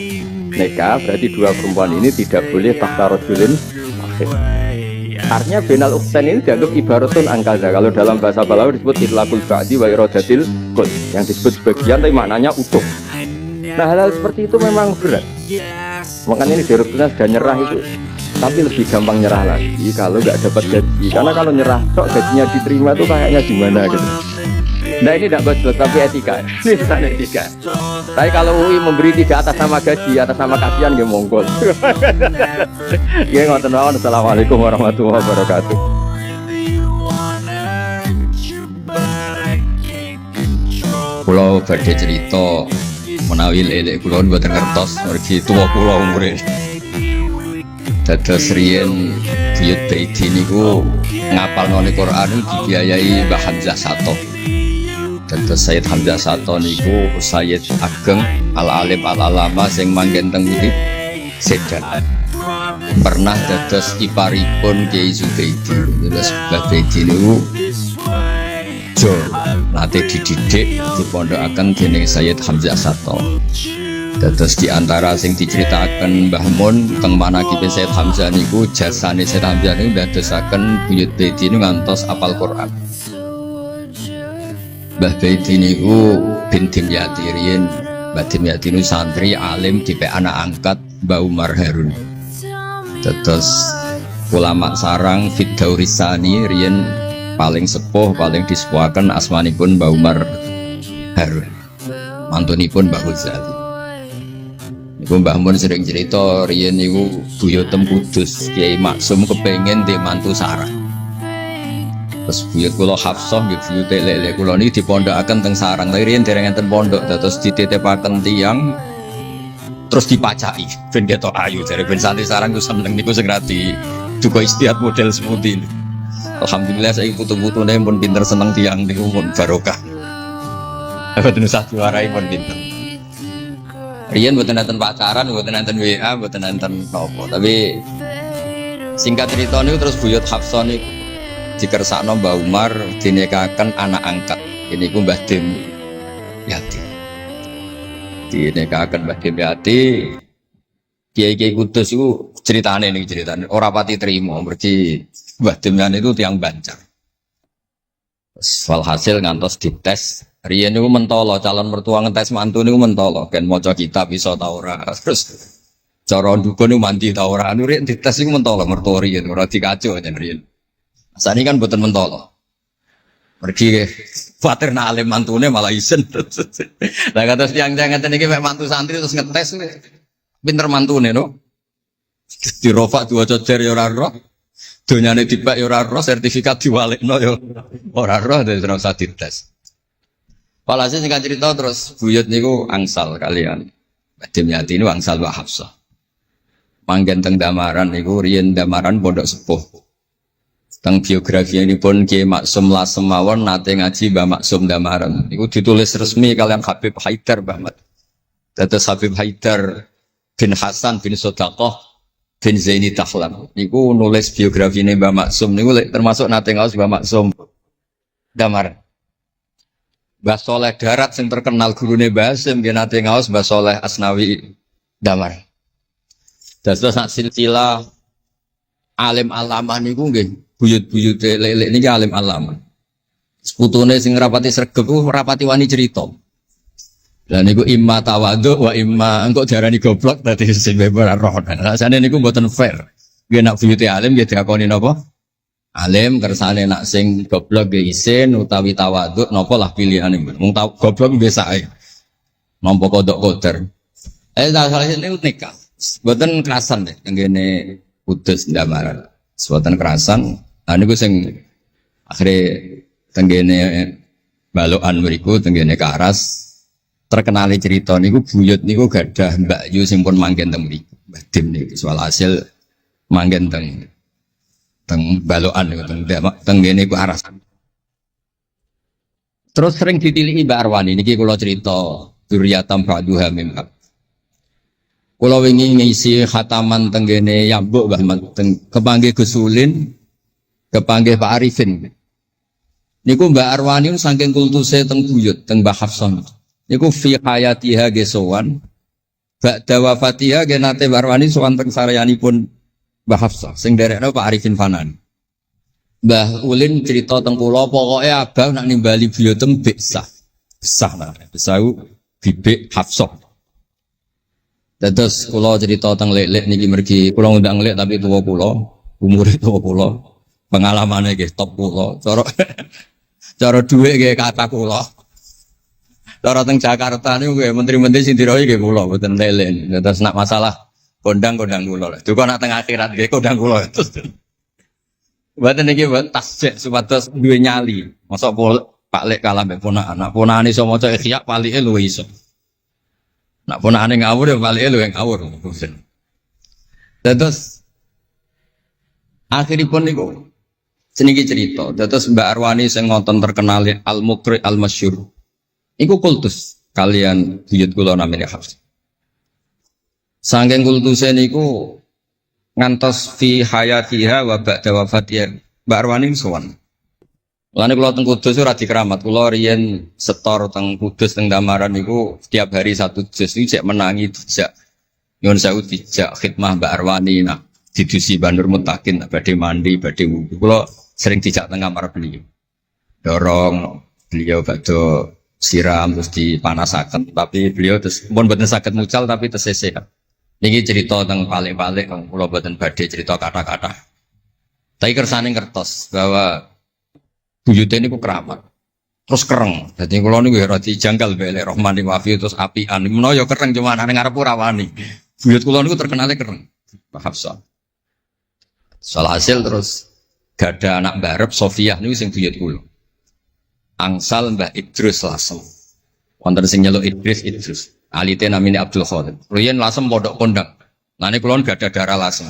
nikah, berarti dua perempuan ini tidak boleh tahta rajulin wahid. Artinya benal ukhten ini dianggap ibaratun angkaza. Kalau dalam bahasa Balawi disebut itlaqul ba'di wa iradatil kul, yang disebut sebagian tapi maknanya utuh. Nah hal-hal seperti itu memang berat. Makanya ini direkturnya sudah nyerah itu, tapi lebih gampang nyerah lagi kalau nggak dapat gaji. Karena kalau nyerah kok gajinya diterima tuh kayaknya gimana gitu. Nah ini tidak bagus, tapi etika. Ini bukan etika. Tapi kalau UI memberi tidak atas nama gaji, atas nama kasihan, dia mongkol. Ya ngoten mawon. Assalamualaikum warahmatullahi wabarakatuh. Pulau badhe cerita menawi lelek kula mboten ngertos mergi tuwa kula umure. Dados riyen buyut Baiti niku ngapalno Al-Qur'an dibiayai Mbah Hamzah Sato. Dados Sayyid Hamzah Sato niku Sayyid Ageng Al-Alim Al-Alama sing manggen teng Budi Sedan. Pernah dados iparipun Kiai Zubaidi. Terus Mbah Baiti niku jo nate dididik dipondokaken dening Sayyid Hamzah Sato. Dados di antara sing diceritakan Mbah Mun teng manaqib Sayyid Hamzah niku jasane Sayyid Hamzah niku ndadosaken buyut Baiti niku ngantos apal Quran. Mbah Baiti niku bin Dimyati riyen. Mbah Dimyati niku santri alim dipek anak angkat Mbah Umar Harun. Dados ulama sarang Fiddaurisani riyen paling sepuh paling disepuhaken asmanipun Mbah Umar Harun. Mantunipun Mbah Ghazali. Niku Mbah Mun sering cerita riyen niku buyut teng Kudus Kiai Maksum kepengin ndek mantu sarang. Terus buyut kula Hafsah nggih buyut lelek kula niki dipondokaken teng sarang. Tapi riyen dereng enten pondok terus dititipaken tiyang terus dipacaki ben ketok ayu jare ben santri sarang ku seneng niku sing radi juga istiadat model seperti ini. Alhamdulillah saya putu-putune pun pinter seneng tiyang niku pun barokah. Mboten usah diwarai pun pinter. Riyen mboten enten pacaran, mboten enten WA, mboten enten apa. Tapi singkat cerita niku terus buyut Hafsah niku dikersakno Mbah Umar dinikahaken anak angkat. Ini ku Mbah Dimyati. Dinikahaken Mbah Dimyati. Kiai-kiai Kudus iku ceritane niki ceritane ora pati trima mergi Mbah Dimyati itu tiyang Banjar. Walhasil ngantos dites. Riyen niku mentolo calon mertua ngetes mantu niku mentolo kan maca kitab iso ta ora. Terus cara ndukun niku mandi ta ora. Riyen dites niku mentolo mertua riyen ora dikaco jan riyen. Sani kan boten mentolo. Pergi khawatir nak alim mantune malah isen. Lah kata tiang-tiang ngeten iki mek mantu santri terus ngetes pinter mantune no. Dirofak dua cocer ya ora roh. Donyane dipek ya ora roh, sertifikat diwalikno ya ora roh dadi ora usah dites. Walhasil sing cerita terus buyut niku angsal kalian. Badhe nyati niku angsal Mbak Hafsah. Manggen teng Damaran niku riyen Damaran pondok sepuh. Teng biografi ini pun Kiai Maksum Lasem mawon nate ngaji Mbah Maksum Damaran. Iku ditulis resmi kalian Habib Haidar Bahmat. Dados Habib Haidar bin Hasan bin Sodaqah bin Zaini Tahlan. Niku nulis biografi ini Mbah Maksum. Niku termasuk nate ngaos Mbah Maksum Damaran. Mbah Soleh Darat yang terkenal gurune Mbah Hasim nggih nate ngaos Mbah Soleh Asnawi Damaran. Dados sak silsilah alim alamah niku nggih buyut-buyut lelek niki alim alamah. Seputune sing rapati sregep rapati wani cerita. Lah niku imma tawadhu wa imma engko diarani goblok dadi sing ora roh. Rasane niku mboten fair. Nggih nak buyute alim nggih diakoni napa? Alim kersane nak sing goblok nggih isin utawi tawadhu napa lah pilihane. Mung goblok biasa ae. Nampa kodok koder. Salah niku nikah. Mboten kerasan deh ngene Kudus Damaran. Mboten kerasan. Niku sing akhire tenggene balokan mriku tenggene Karas terkenal cerita niku buyut niku gadah Mbak Yu sing pun manggen teng mriku. Mbah Dim niku soal hasil manggen teng balokan niku tenggene Karas. Terus sering ditiliki Mbak Arwani niki kula cerita Dzurriyatam Ba'duha mim. Kula wingi ngisi khataman tenggene Yambuk Mbah teng kepanggih Gusulin kepanggih Pak Arifin. Niku Mbak Arwani saking kultuse teng buyut teng Mbah Hafsah. Niku fi hayatiha gesowan. Ba'da wafatiha ge nate Mbak Arwani sowan teng saryanipun Mbah Hafsah sing derekno Pak Arifin Fanan. Mbah Ulin cerita teng kula pokoke abah nak nimbali buyutem Biksah. Besah lah. Besau bibik Hafsah. Terus kula cerita teng lek-lek niki mergi kula ngundang lek tapi tuwa kula, umure tuwa kula. Pengalamane nggih top kula. Cara dhuwit nggih kata kula. Cara teng Jakarta niku nggih menteri-menteri sing dirohi nggih kula mboten lek-lek. Terus nak masalah kondang-kondang kula. Duka nak teng akhirat nggih kondang kula. Mboten niki tasjek supados duwe nyali. Mosok Pak Lek kalah mbek ponakan. Nak ponakane iso maca Ihya palike luwe iso. Nak ponakane ngawur ya palike luwe ngawur. Terus akhiripun niku seniki cerita. Terus Mbak Arwani sing ngonten terkenal Al-Muqri Al-Masyhur. Iku kultus kalian buyut kula namine Hafsah. Saking kultuse niku ngantos fi hayatiha wa ba'da wafatiha. Mbak Arwani sowan. Lane kula teng Kudus ora dikeramat. Kula riyen setor teng Kudus teng Damaran niku setiap hari satu juz iki cek menangi dijak. Nyuwun sewu dijak khidmah Mbak Arwani nah didusi Bandur Mutakin badhe mandi badhe wudu. Kula sering dijak teng kamar beliau. Dorong beliau badhe siram terus dipanasaken tapi beliau terus pun mboten saged mucal tapi tesese. Niki cerita teng palik-palik kula mboten badhe cerita kata-kata. Tapi kersane ngertos bahwa buyute niku keramat. Terus kereng. Dadi kula niku ora dijanggal mbek Rahmani Wafi terus apian. Menawa ya kereng cuma nang ngarep ora wani. Buyut kula niku terkenale kereng. Pak Hafsah. Soal hasil terus gada anak barep Sofiah niku sing buyut kula. Angsal Mbah Idrus Lasem. Wonten sing nyeluk Idrus. Alite namine Abdul Khadir. Riyen Lasem pondok kondang. Lane kula gada darah Lasem.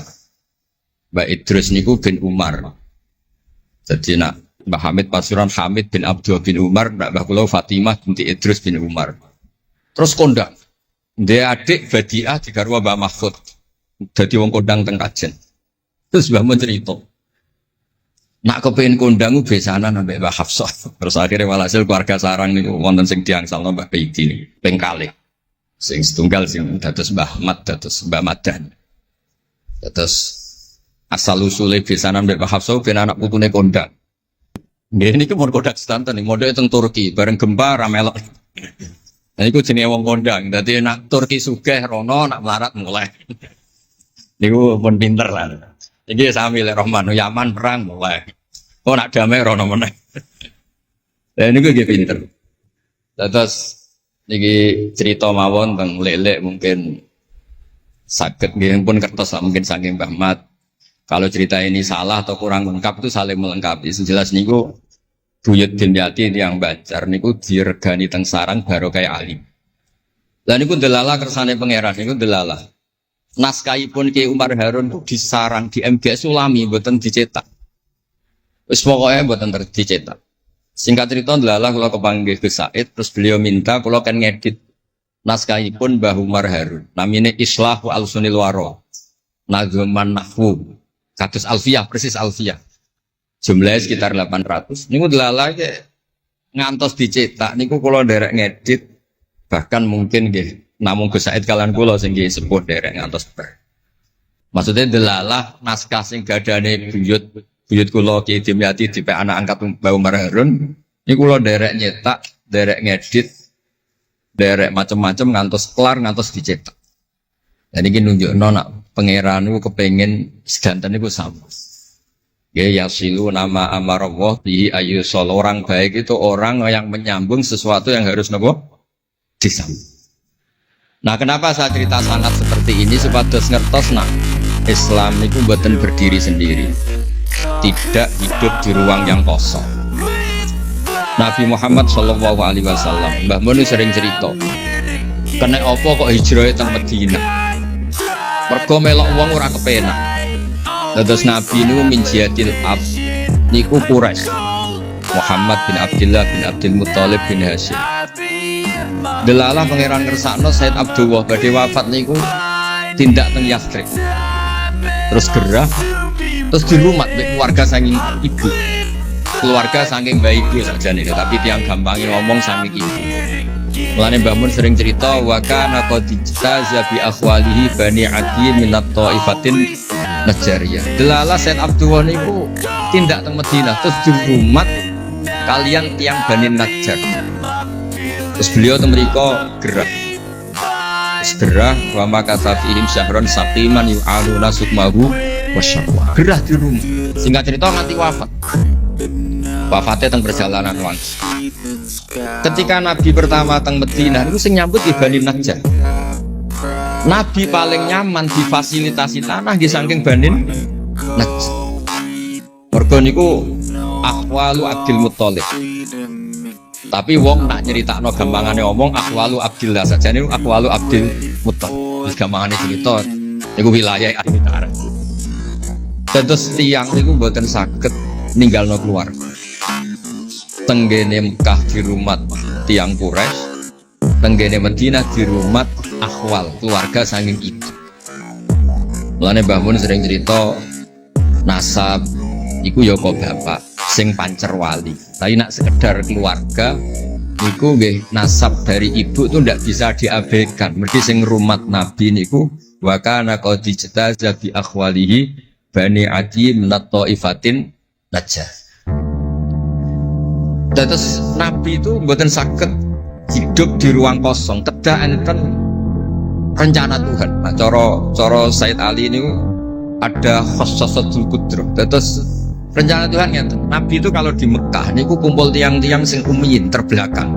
Mbah Idrus niku bin Umar. Jadi nak Mbah Hamid Pasuruan Hamid bin Abdul bin Umar, Mbah kula Fatimah binti Idrus bin Umar. Terus kondang. Dia adik Badiah digarwa Mbah Mahfud. Dadi wong kondang teng Kajen. Terus Mbah mun cerita. Nak kepengin kondang besanan ambek Mbah Hafsah. Terus akhirnya walhasil keluarga sarang niku wonten sing diangsalno Mbah Baidi niku ping kalih. Sing setunggal sing dados Mbah Ahmad dados Mbah Madan. Terus asal usule besanan ambek Mbah Hafsah ben anak putune kondang. Nggih niki mun kodak sedanten model teng Turki bareng gempa ra melok. Nah iku jenenge wong kondang. Dadi nak Turki sugih rono nak melarat mulai. Niku pun pinter lah. Iki sami lek Rahman Yaman perang mulai. Oh nak damai rono meneh. Dan ini gue pinter. Terus niki cerita mawon tentang lelek mungkin sakit nggih pun kertas lah mungkin saking Mbah Mat. Kalau cerita ini salah atau kurang lengkap itu saling melengkapi. Sejelas niku Buyut Dimyati yang Banjar niku diregani teng sarang baru kayak alim. Lah niku delala kersane pangeran niku delala. Naskahipun Ki Umar Harun itu disarang di MGS Sulami mboten dicetak. Wis pokoke mboten dicetak. Singkat cerita delala kula kepanggih Gus Said terus beliau minta kula kan ngedit naskahipun Mbah Umar Harun. Namine Islahu Al-Sunil Waro. Nazuman Nahwu. Kados Alfiyah persis Alfiyah. Jumlahnya sekitar 800. Niku delala ngantos dicetak niku kula nderek ngedit bahkan mungkin nggih namung Gus Said kalian kula sing nggih sepuh nderek ngantos ber. Maksudnya delala naskah sing gadane buyut kula Ki Dimyati dipek anak angkat Mbah Umar Harun niku kula nderek nyetak, nderek ngedit, nderek macam-macam ngantos kelar ngantos dicetak. Dan ini nunjukno nak pangeran niku kepengin sedanten niku sama. Ya yasilu nama amarallah bihi ayyusol. Orang baik itu orang yang menyambung sesuatu yang harus nopo disambung. Nah, kenapa saya cerita sangat seperti ini supados ngertos nak Islam itu mboten berdiri sendiri. Tidak hidup di ruang yang kosong. Nabi Muhammad sallallahu alaihi wasallam, Mbah Mun sering cerita. Kena apa kok hijrah teng Madinah? Mergo melok wong ora kepenak. Terus Nabi niku min jihadil ab niku Quraisy. Muhammad bin Abdullah bin Abdul Muthalib bin Hashim. Delalah pangeran ngersakno Said Abdullah badhe wafat niku tindak teng Yathrib. Terus gerah terus dirumat mek keluarga saking ibu. Keluarga saking bayi ibu sajane tapi tiang gampangin ngomong saking ibu. Mulane Mbah Mun sering cerita wa kana qad ijtaza bi akhwalihi bani Adi minat thaifatin Najariyah. Delala Said Abdullah niku tindak teng Madinah terus dirumat kalian tiang Bani Najjar. Terus beliau teng mriko gerah. Terus gerah wa makasafihim syahron saqiman yu'aluna sukmahu wasyaqwa. Gerah di rumah. Singkat cerita nganti wafat. Wafatnya teng perjalanan langsung. Ketika Nabi pertama teng Madinah niku sing nyambut di Bani Najjar. Nabi paling nyaman difasilitasi tanah di saking Bani Najjar. Mergo niku ahwalu Abdul Muthalib. Tapi wong nak nyeritakno gampangane omong ahwalu Abdillah saja niku ahwalu Abdul Muthalib. Wis gampangane cerita niku wilayah Arab. Terus tiyang niku mboten saged ninggalno keluarga. Tenggene Mekah di rumah tiang Quraisy, tenggene Madinah di rumah akhwal keluarga saking ibu. Mulane Mbah Mun sering cerita nasab iku ya kok bapak sing pancer wali. Tapi nak sekedar keluarga niku nggih nasab dari ibu tuh ndak bisa diabaikan. Mergi sing rumat Nabi niku wa kana qad ijtaza bi akhwalihi bani Adi minat thaifatin Najjar. Terus Nabi itu mboten saged hidup di ruang kosong, kedah enten rencana Tuhan. Nah, cara Said Ali ini ada khassasatul qudrah. Terus rencana Tuhan ngeten. Nabi itu kalau di Mekah niku kumpul tiang-tiang sing ummiyin terbelakang.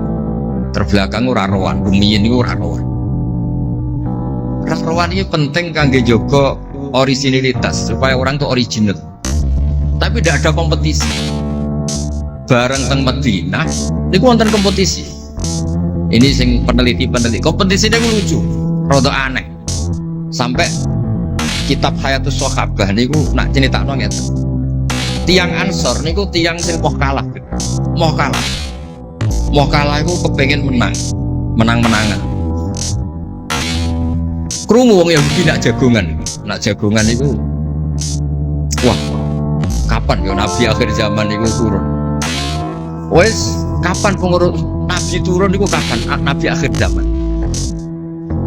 Terbelakang ora rowan, ummiyin niku ora rowan. Rowan ini penting kangge jaga originalitas supaya orang itu original. Tapi tidak ada kompetisi. Bareng teng Madinah niku wonten kompetisi. Ini sing peneliti kompetisinya lucu, rada aneh. Sampai kitab Hayatus Sahabah niku nak ceritakno ngeten. Tiang Ansor niku tiang sing moh kalah. Moh kalah iku kepengin menang-menangan. Krungu wong Yahudi nak jagongan. Nak jagongan niku wah, kapan ya Nabi akhir zaman niku turun? Wes kapan pengurus Nabi turun niku kapan Nabi akhir zaman?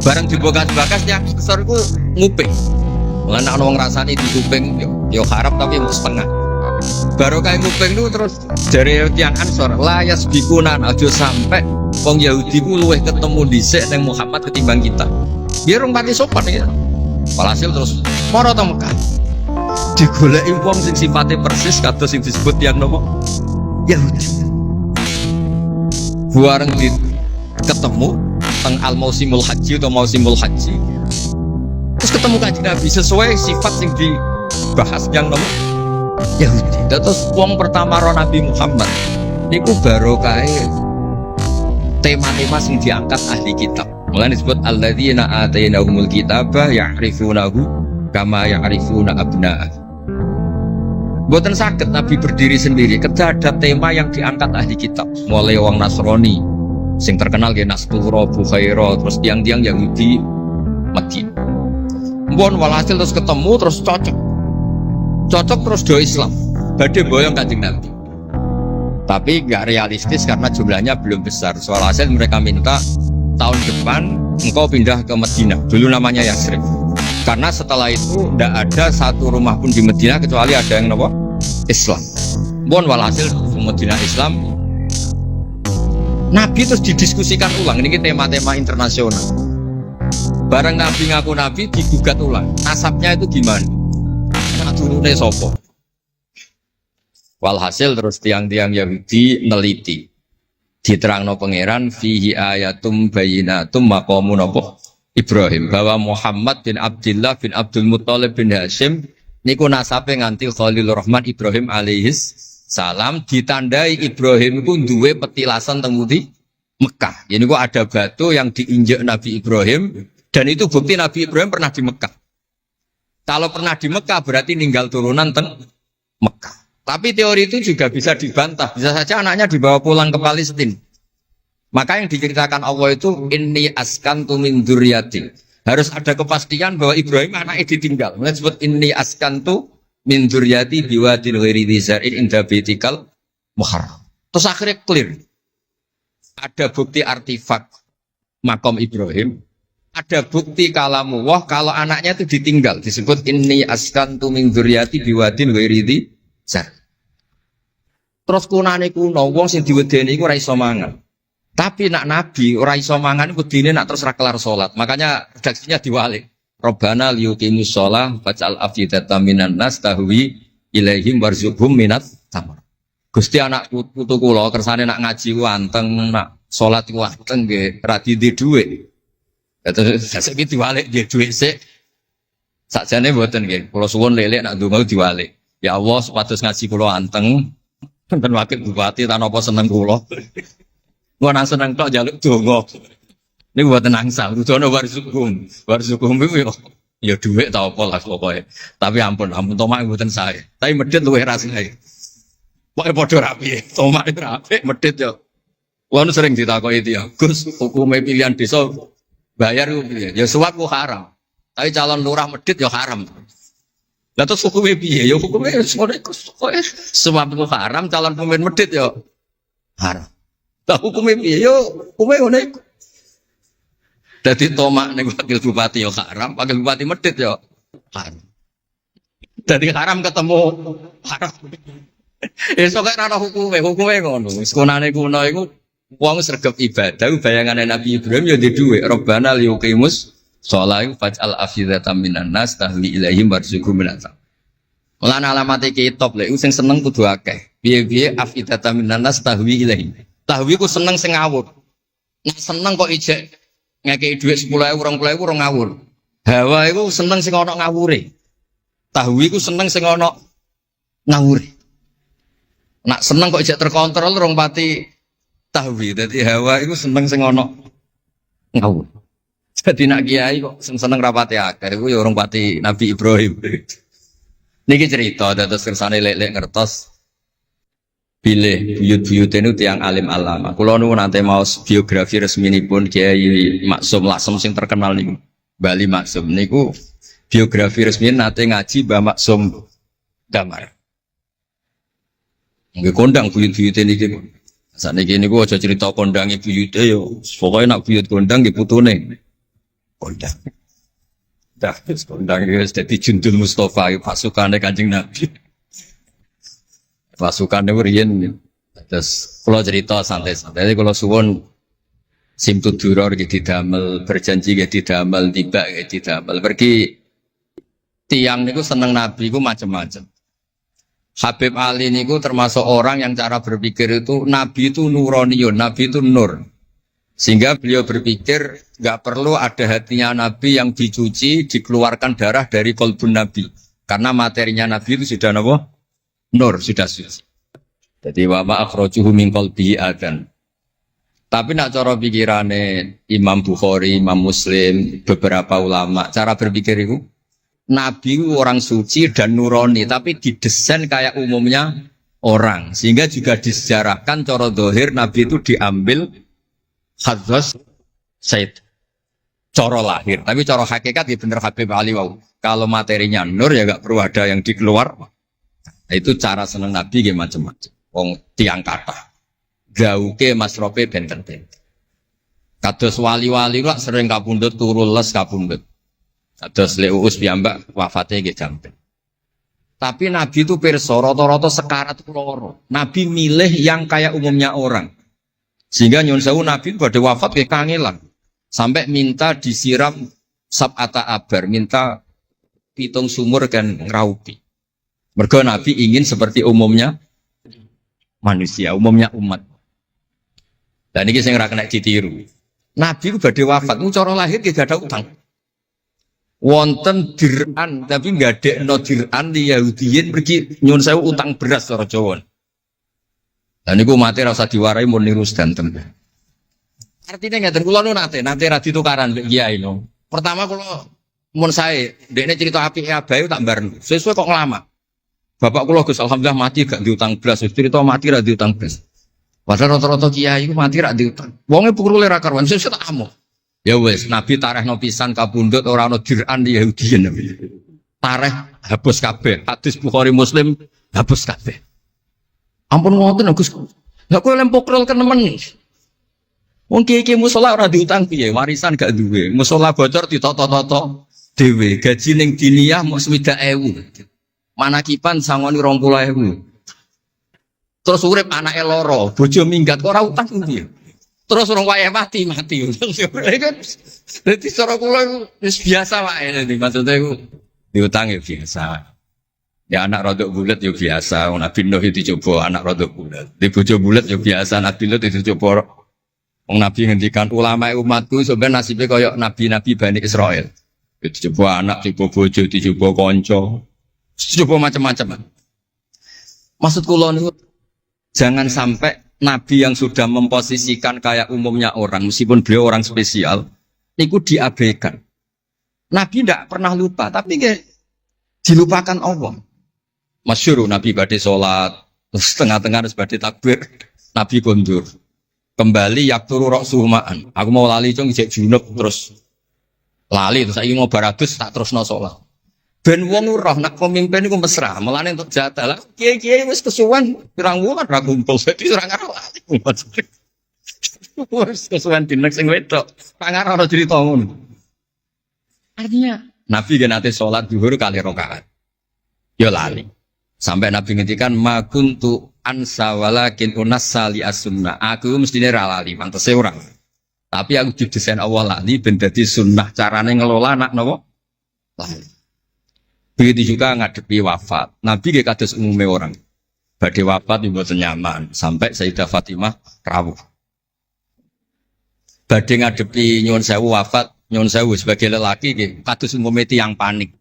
Bareng dibakas-bakas yang besar iku nguping. Lan ana wong rasani di kuping yo harap tapi mung setengah. Baru kayak nguping niku terus jare tiyang Ansor layas bikunan aja sampai wong Yahudi ku luwih ketemu dhisik ning Muhammad ketimbang kita. Biar rong pati sopan ya. Walhasil terus para teng Mekah. Digoleki wong sing sifate persis kados sing disebut tiyang nopo? Yahudi. Bareng di ketemu teng al mausimul haji atau mausimul haji. Terus ketemu Kanjeng Nabi sesuai sifat yang dibahas yang nomor Yahudi. Terus wong pertama roh Nabi Muhammad niku barokah tema-tema yang diangkat ahli kitab. Mulane disebut alladzina atainahumul kitaba ya'rifunahu kama ya'rifuna abna'ah. Mboten saged Nabi berdiri sendiri, ketika ada tema yang diangkat ahli kitab, mulai wong Nasrani sing terkenal nggih Nastura, Bukhaira, terus tiang-tiang Yahudi Madinah. Mbon walhasil terus ketemu terus cocok terus do Islam. Badhe boyong Kanjeng Nabi. Tapi nggak realistis karena jumlahnya belum besar. Soal hasil mereka minta tahun depan engkau pindah ke Madinah. Dulu namanya Yasrib. Karena setelah itu tidak ada satu rumah pun di Madinah kecuali ada yang apa? Islam. Bon walhasil Madinah Islam. Nabi terus didiskusikan ulang. Ini tema-tema internasional. Bareng Nabi ngaku Nabi digugat ulang. Nasabnya itu gimana? Nak turune sopo? Walhasil terus tiang-tiang Yahudi neliti. Diterangno pangeran fihi ayatum bayinatum maqamun apa? Ibrahim, bahwa Muhammad bin Abdullah bin Abdul Muttalib bin Hashim niku nasabe nganti Khalilur Rahman Ibrahim alaihis salam, ditandai Ibrahim iku duwe petilasan teng pundi Mekah. Ya niku ada batu yang diinjek Nabi Ibrahim dan itu bukti Nabi Ibrahim pernah di Mekah. Kalau pernah di Mekah berarti ninggal turunan teng Mekah. Tapi teori itu juga bisa dibantah, bisa saja anaknya dibawa pulang ke Palestina. Maka yang diceritakan Allah itu inni askantu min dzurriyyati. Harus ada kepastian bahwa Ibrahim anaknya ditinggal. Mulai disebut inni askantu min dzurriyyati biwadin ghairi dzi zar'in inda baitikal muharram. Terus akhirnya clear. Ada bukti artefak makom Ibrahim, ada bukti kalamullah kalau anaknya itu ditinggal. Disebut inni askantu min dzurriyyati biwadin ghairi dzi zar'in. Terus kunane kuno wong sing diwedeni iku ora iso mangan. Tapi nak Nabi ora iso mangan wedine nak terus ra kelar salat. Makanya redaksinya diwalik. Rabbana liyuqimus shalah faj'al afidatan minan nas tahwi ilaihim warzuqhum minat tamar. Gusti anak putu kula kersane nak ngaji ku anteng, nak salat ku anteng nggih ra di dhuwit. Terus saiki diwalik nggih dhuwit sik. Sakjane mboten nggih. Kula suwun lelek nak ndonga diwalik. Ya Allah supados ngaji kula anteng. Ten wakil bupati tan apa seneng kula. Gua nang seneng tok njaluk donga. Niku mboten angsal, dudono warzuqhum. Warzuqhum iku ya dhuwit ta apa lah pokoke. Tapi ampun tomak mboten sae. Tapi medhit luwih rasane. Pokoke padha rapi. Tomak rapi, medhit yo. Kuwi sering ditakoki dia, Gus, hukume pilihan desa bayar ku piye? Ya suap ku haram. Tapi calon lurah medhit ya haram. Lah terus hukume piye? Ya hukume sore Gus. Suap ku haram, calon pemimpin medhit ya haram. Lah hukume piye yo hukume ngono iku. Dadi tomak ning wakil bupati yo haram, wakil bupati medhit yo haram. Dadi haram ketemu haram. Esuk kok ora hukume ngono. Wis konane kuno iku wong sregep ibadah bayangane Nabi Ibrahim yo ndek dhuwit. Rabbana liyuqimus shalah faj'al afidatan minan nas tahwi ilaihim warzuqhum minat. Lan alamate kitab lek sing seneng kudu akeh. Piye-piye afidatan minan nas tahwi ilaihim. Tahwi ku seneng sing ngawur. Nek seneng kok ijek ngekeki dhuwit 10.000 20.000 ora ngawur. Hawa iku seneng sing ana ngawure. Tahwi ku seneng sing ana ngawure. Nak seneng kok ijek terkontrol rong pati tahwi. Dadi hawa iku seneng sing ana ngawur. Dadi nak kiai kok seneng rapati akeh iku ya rong pati Nabi Ibrahim. Niki cerita dados kersane lek-lek ngertos pilih buyut-buyut itu tiang alim alama. Kalau nu nanti mau biografi resmi ini pun Kiai Maksum Laksem sing terkenal nih Bali Maksum niku biografi resmi nanti ngaji Mbah Maksum Damar. Nggih kondang buyut-buyut ini gitu. Saat ini niku aja cerita kondangi buyut yo. Pokoknya nak buyut kondang di putune kondang. Dah kondang itu jadi Jundul Mustafa pasukannya Kanjeng Nabi. Pasukan itu riyen terus kalau cerita santai-santai jadi kalau suwon simtu duror gitu damel berjanji gitu damel tiba gitu damel pergi tiang niku seneng Nabi ku macam-macam Habib Ali niku termasuk orang yang cara berpikir itu Nabi itu nuroniun, Nabi itu nur. Sehingga beliau berpikir nggak perlu ada hatinya Nabi yang dicuci, dikeluarkan darah dari kolbun Nabi. Karena materinya Nabi itu sudah apa? Nur, sudah suci. Jadi wa ma akhrajuhu min qalbihi adan. Tapi nak cara pikirane Imam Bukhari, Imam Muslim, beberapa ulama, cara berpikir itu Nabi orang suci dan nurani, tapi didesain kayak umumnya orang. Sehingga juga disejarahkan cara dohir Nabi itu diambil Khadzos Said coro lahir, tapi coro hakikat ya bener Habib Ali wow. Kalau materinya nur ya gak perlu ada yang dikeluar. Nah, itu cara seneng Nabi ya macam-macam. Wong tiang kata, gauke masrope benten-benten. Kados wali-wali lah sering kapundhut turu les kapundhut. Kados Leuus piyambak wafatnya nggih jampen. Tapi Nabi itu pirsa rata-rata sekarat loro. Nabi milih yang kayak umumnya orang. Sehingga nyun sewu Nabi pada wafat ke kangelan sampai minta disiram sab'ata abar, minta pitung sumur kan ngraupi. Mergo Nabi ingin seperti umumnya manusia, umumnya umat. Dan ini saya nggak kena ditiru. Nabi itu pada wafat, cara lahir gak ada utang. Wonten dir'an, tapi nggak ada no dir'an di Yahudiyin pergi nyun sewu utang beras cara Jawa. Dan itu mati rasa diwarai mau niru sedanten. Artinya nggak kula nu nanti radi tukaran mbek kiai no. Pertama kalau mun saya, dekne cerita apike abahe tak bareng. Sesuai kok ngelama. Bapak kula Gus alhamdulillah mati gak diutang belas. Cerita mati ra diutang belas. Padahal rata-rata kiai iku mati ra diutang. Wonge pukule ra karuan sesuk tak amuk. Ya wis, Nabi tarehno pisan kabundut ora ana dir'an di Yahudiyen Nabi. Tareh hapus kabeh. Hadis Bukhari Muslim hapus kabeh. Ampun ngoten Gus. Lah kowe lempok rol kenemen. Wong kiye-kiye musala ora diutang piye, warisan gak duwe. Musala bocor ditata-tata dhewe. Gaji ning diniyah mok 60.000. Manakipan sangoni 20.000. Terus urip anake loro, bojo minggat kok ora utang piye. Terus orang wayah mati. Jadi cara kula wis biasa wae. Maksudnya diutang ya biasa. Ya anak rodok bulat ya biasa, Nabi Nuh itu coba anak rodok bulat. Di bojo bulat ya biasa, Nabi Nuh itu coba. Wong Nabi ngendikan ulama umatku sebenarnya nasibnya kayak nabi-nabi Bani Israel. Itu coba anak, coba bojo, coba konco, coba macam-macam. Maksud kula niku jangan sampai Nabi yang sudah memposisikan kayak umumnya orang, meskipun beliau orang spesial, niku diabaikan. Nabi tidak pernah lupa, tapi dilupakan Allah. Masyhur Nabi badhe salat, terus tengah-tengah harus badhe takbir, Nabi kondur. Kembali yakturu ra'suhumaan. Aku mau lali cung ijek junub terus lali terus saiki mau baratus tak terusno salat. Ben wong roh nak pemimpin iku mesra, mulane untuk jatah lah. Kiai-kiai wis kesuwen pirang wulan ra kumpul, dadi ora ngarep lali. Wis kesuwen dinek sing wedok, pangar ora cerita ngono. Artinya Nabi kan nate salat zuhur kali rakaat. Ya lali. Sampai Nabi ngendikan ma kuntu ansa walakin unassali as-sunnah. Aku mestine ra lali, pantese ora. Tapi aku didesain Allah lali ben dadi sunnah carane ngelola anak napa? Lali. Begitu juga ngadepi wafat. Nabi nggih kados umume orang. Badhe wafat mboten nyaman sampai Sayyidah Fatimah rawuh. Badhe ngadepi nyuwun sewu wafat, nyuwun sewu sebagai lelaki nggih kados umume tiyang panik.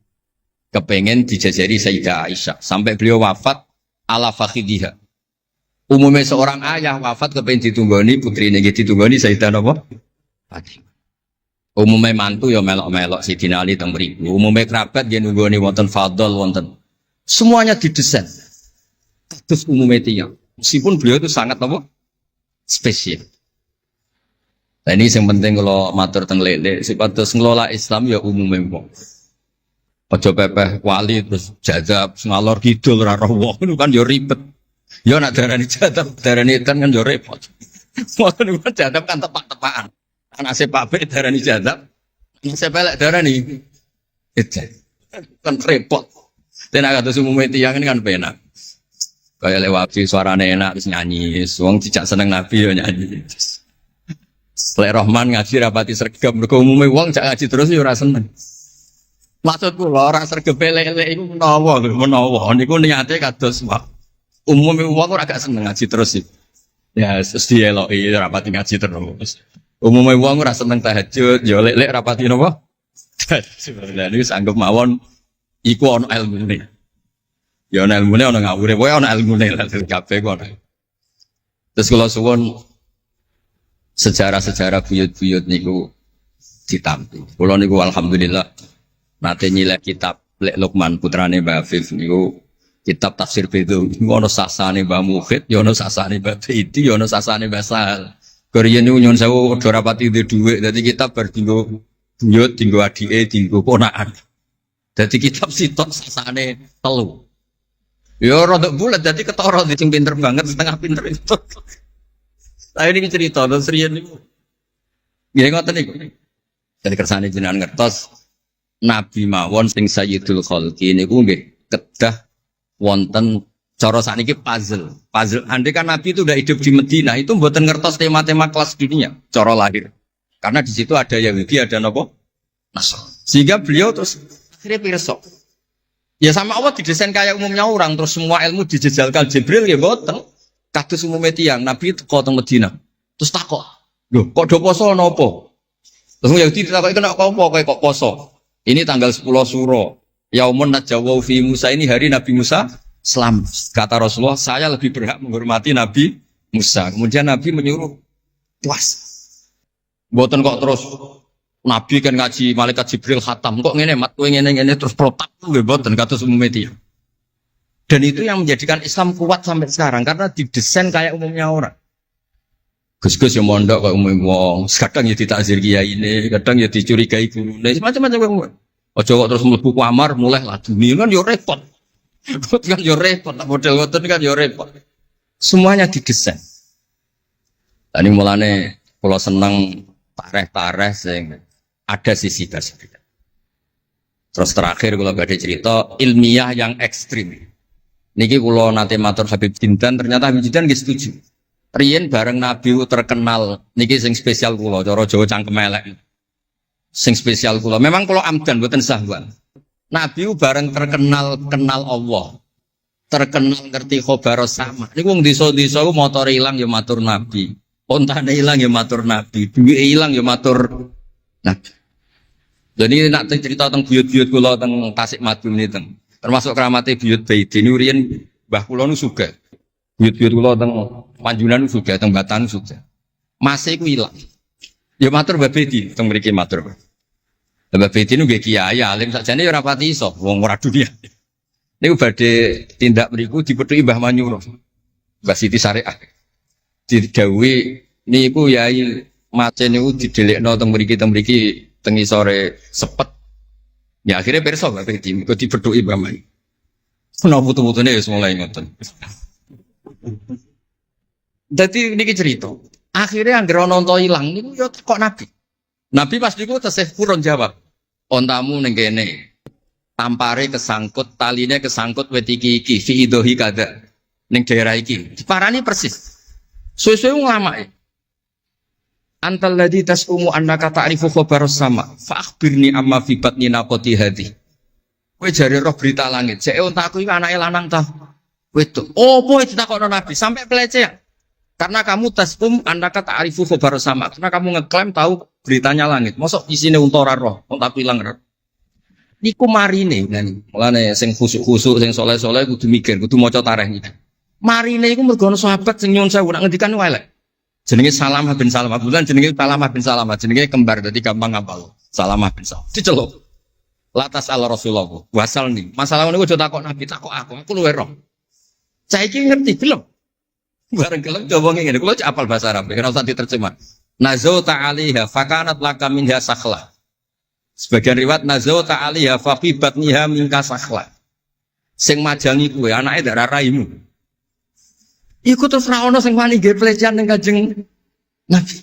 Kepengen dijajari Sayyidah Aisyah sampai beliau wafat ala fakhidiha. Umumnya seorang ayah wafat kepengen ditunggoni putrine nggih ditunggoni Sayyidah napa? Fatimah. Umumnya mantu ya melok-melok Sayyidina Ali teng mriku. Umumnya kerabat nggih nunggoni wonten fadl wonten. Semuanya didesain. Kados umumnya tiyang. Meskipun beliau itu sangat apa? Spesial. Nah ini yang penting kalau matur teng lele sipatos ngelola Islam ya umumnya wong. Aja pepeh wali terus jadab ngalor kidul ora roh wong kan yo ribet. Yo nak darani jadab, darani kan yo repot. Wong kan jadab kan tepak-tepakan. Anak sepak be darani jadab, anak sepelek darani ejek. Kan repot. Tenan kados umume tiyang kan penak. Kayak lewat suarane enak terus nyanyi, wong dijak seneng Nabi yo nyanyi. Lek Rahman ngaji rapati sregep mergo umume wong jak ngaji terus yo ora seneng. Maksud kula ora sregep elek-elek iku menawa niku niate kados umum wong ora gak seneng ngaji terus sih. Ya terus dieloki rapati ngaji terus. Umumnya wong ora seneng tahajud, ya lek-lek rapati napa? Lah niku sanggep mawon iku ana ilmune. Ya ana ilmune ana ngawure, pokoke ana ilmune lah kabeh kok. Terus kula suwun sejarah-sejarah buyut-buyut niku ditampi. Kula niku alhamdulillah nate nyilek kitab Lek Lukman putrane Mbah Afif niku kitab tafsir Bedo. Niku ana sasane Mbah Mukhid, ya ana sasane Mbah Beidi, ya ana sasane Mbah Sahal. Korean niku nyuwun sewu ora rapati duwe dhuwit, dadi kitab bar dinggo buyut, dinggo adike, dinggo ponakan. Dadi kitab sitok sasane telu. Ya rada bulat dadi ketara sing pinter banget setengah pinter itu. Lah ini cerita terus riyen niku. Nggih ngoten niku. Jadi kersane jenengan ngertos Nabi mawon sing Sayyidul Khalqi niku nggih kedah wonten cara sakniki puzzle. Andai kan Nabi itu udah hidup di Madinah itu mboten ngertos tema-tema kelas dunia cara lahir. Karena di situ ada Yahudi, ada napa? Nasrani. Sehingga beliau terus akhirnya pirsa. Ya sama Allah didesain kayak umumnya orang terus semua ilmu dijejalkan Jibril ya mboten. Kados umumnya tiyang Nabi teko teng Madinah. Terus takok, "Lho, kok do poso napa?" Terus Yahudi ditakoki kena apa kok poso? Ini tanggal 10 Suro. Yaumun najawau fi Musa, ini hari Nabi Musa Islam. Kata Rasulullah, saya lebih berhak menghormati Nabi Musa. Kemudian Nabi menyuruh puas. Mboten kok terus Nabi kan ngaji malaikat Jibril khatam kok ngene mat kowe ngene terus protap nggih mboten kados umumnya tiyang. Dan itu yang menjadikan Islam kuat sampai sekarang karena didesain kayak umumnya orang. Gus-gus yang mondok kayak umum wong, kadang ya ditakzir kiai ini, kadang ya dicurigai guru, macam-macam wong. Ojo kok terus mlebu kamar mulai lah dunia kan yo repot. Kan yo repot, model ngoten kan yo repot. Semuanya didesain. Tadi mulane kula seneng tareh-tareh sing ada sisi tersebut. Terus terakhir kula badhe cerita ilmiah yang ekstrim. Niki kula nate matur Habib Jindan, ternyata Habib Jindan nggih setuju. Riyen bareng Nabi terkenal niki sing spesial kula cara Jawa cangkem elek. Sing spesial kula. Memang kula amdan mboten sahwan. Nabi bareng terkenal kenal Allah. Terkenal ngerti khobaros sama. Niku wong desa-desa ku motor ilang ya matur Nabi. Ontane ilang ya matur Nabi. Duwe ilang ya matur Nabi. Jadi nak cerita tentang buyut-buyut kula teng Tasikmalaya niku. Termasuk keramate buyut Baiti niku riyen mbah kula nu sugih. Buyut-buyut kula teng Panjunan sugih, teng Batan sugih. Masih ku ilang. Ya matur Mbah Baiti teng mriki matur. Mbah Baiti niku nggih kiai alim sakjane ya ora pati iso wong ora dunia. Niku badhe tindak mriku dipethuki Mbah Manyuro. Mbah Siti Syariah. Didhawuhi niku yai macen niku didelekno teng mriki teng isore sepet. Ya akhirnya pirsa Mbah Baiti niku dipethuki Mbah Manyuro. Ana putu-putune wis mulai ngoten. Dadi niki cerita. Akhirnya anggere ana unta ilang niku ya kok Nabi. Nabi pas niku tesih purun jawab. Ontamu ning kene. Tampare kesangkut, taline kesangkut wit iki fi idohi kada. Ning daerah iki. Diparani persis. Suwe-suwe nglamake. Antal ladzi tasumu annaka ta'rifu khabaras sama. Fa akhbirni amma fi batni naqati hadhi. Kowe jare roh berita langit. Jek ontaku iki anake lanang ta. Wedok. Opo ditakokno Nabi sampai pelecehan. Karena kamu tasum annaka ta'rifu khabaras sama. Karena kamu ngeklaim tahu beritanya langit. Mosok isine unta ora roh, ontaku ilang roh. Niku marine ngene. Mulane sing khusuk-khusuk sing saleh-saleh kudu mikir, kudu maca tarikh iki. Marine iku mergo ana sahabat sing nyuwun sewu nak ngendikan wae elek. Jenenge Salamah bin Salamah. Bulan jenenge Salamah bin Salamah. Jenenge kembar dadi gampang ngapal. Salamah bin Salamah. Diceluk. Latas ala Rasulullah. Wasal nih. Masalah niku aja takok Nabi, takok aku. Aku luwe roh. Saiki ngerti gelem. Bareng gelem coba ngene. Kulo apal bahasa Arab, ora usah diterjemah. Nazauta 'alaiha fakanat laka minha sakhla. Sebagian riwayat nazauta 'alaiha faqibatniha minka sakhla. Sing majangi kuwe anake ndak raimu. Iku terus ra ono sing wani nggih pelecehan ning Kanjeng Nabi.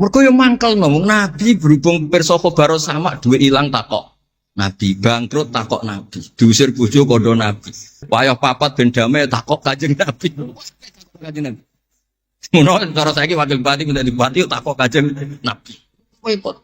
Mergo yo mangkelno Nabi berhubung pirsa khabar sama duwe ilang takok. Nabi bangkrut takok Nabi, diusir bojo kondo Nabi. Wayah papat ben damai takok Kanjeng Nabi. Kanjeng Nabi. Ngono cara saiki wakil bupati minta dibupati takok Kanjeng Nabi. Repot.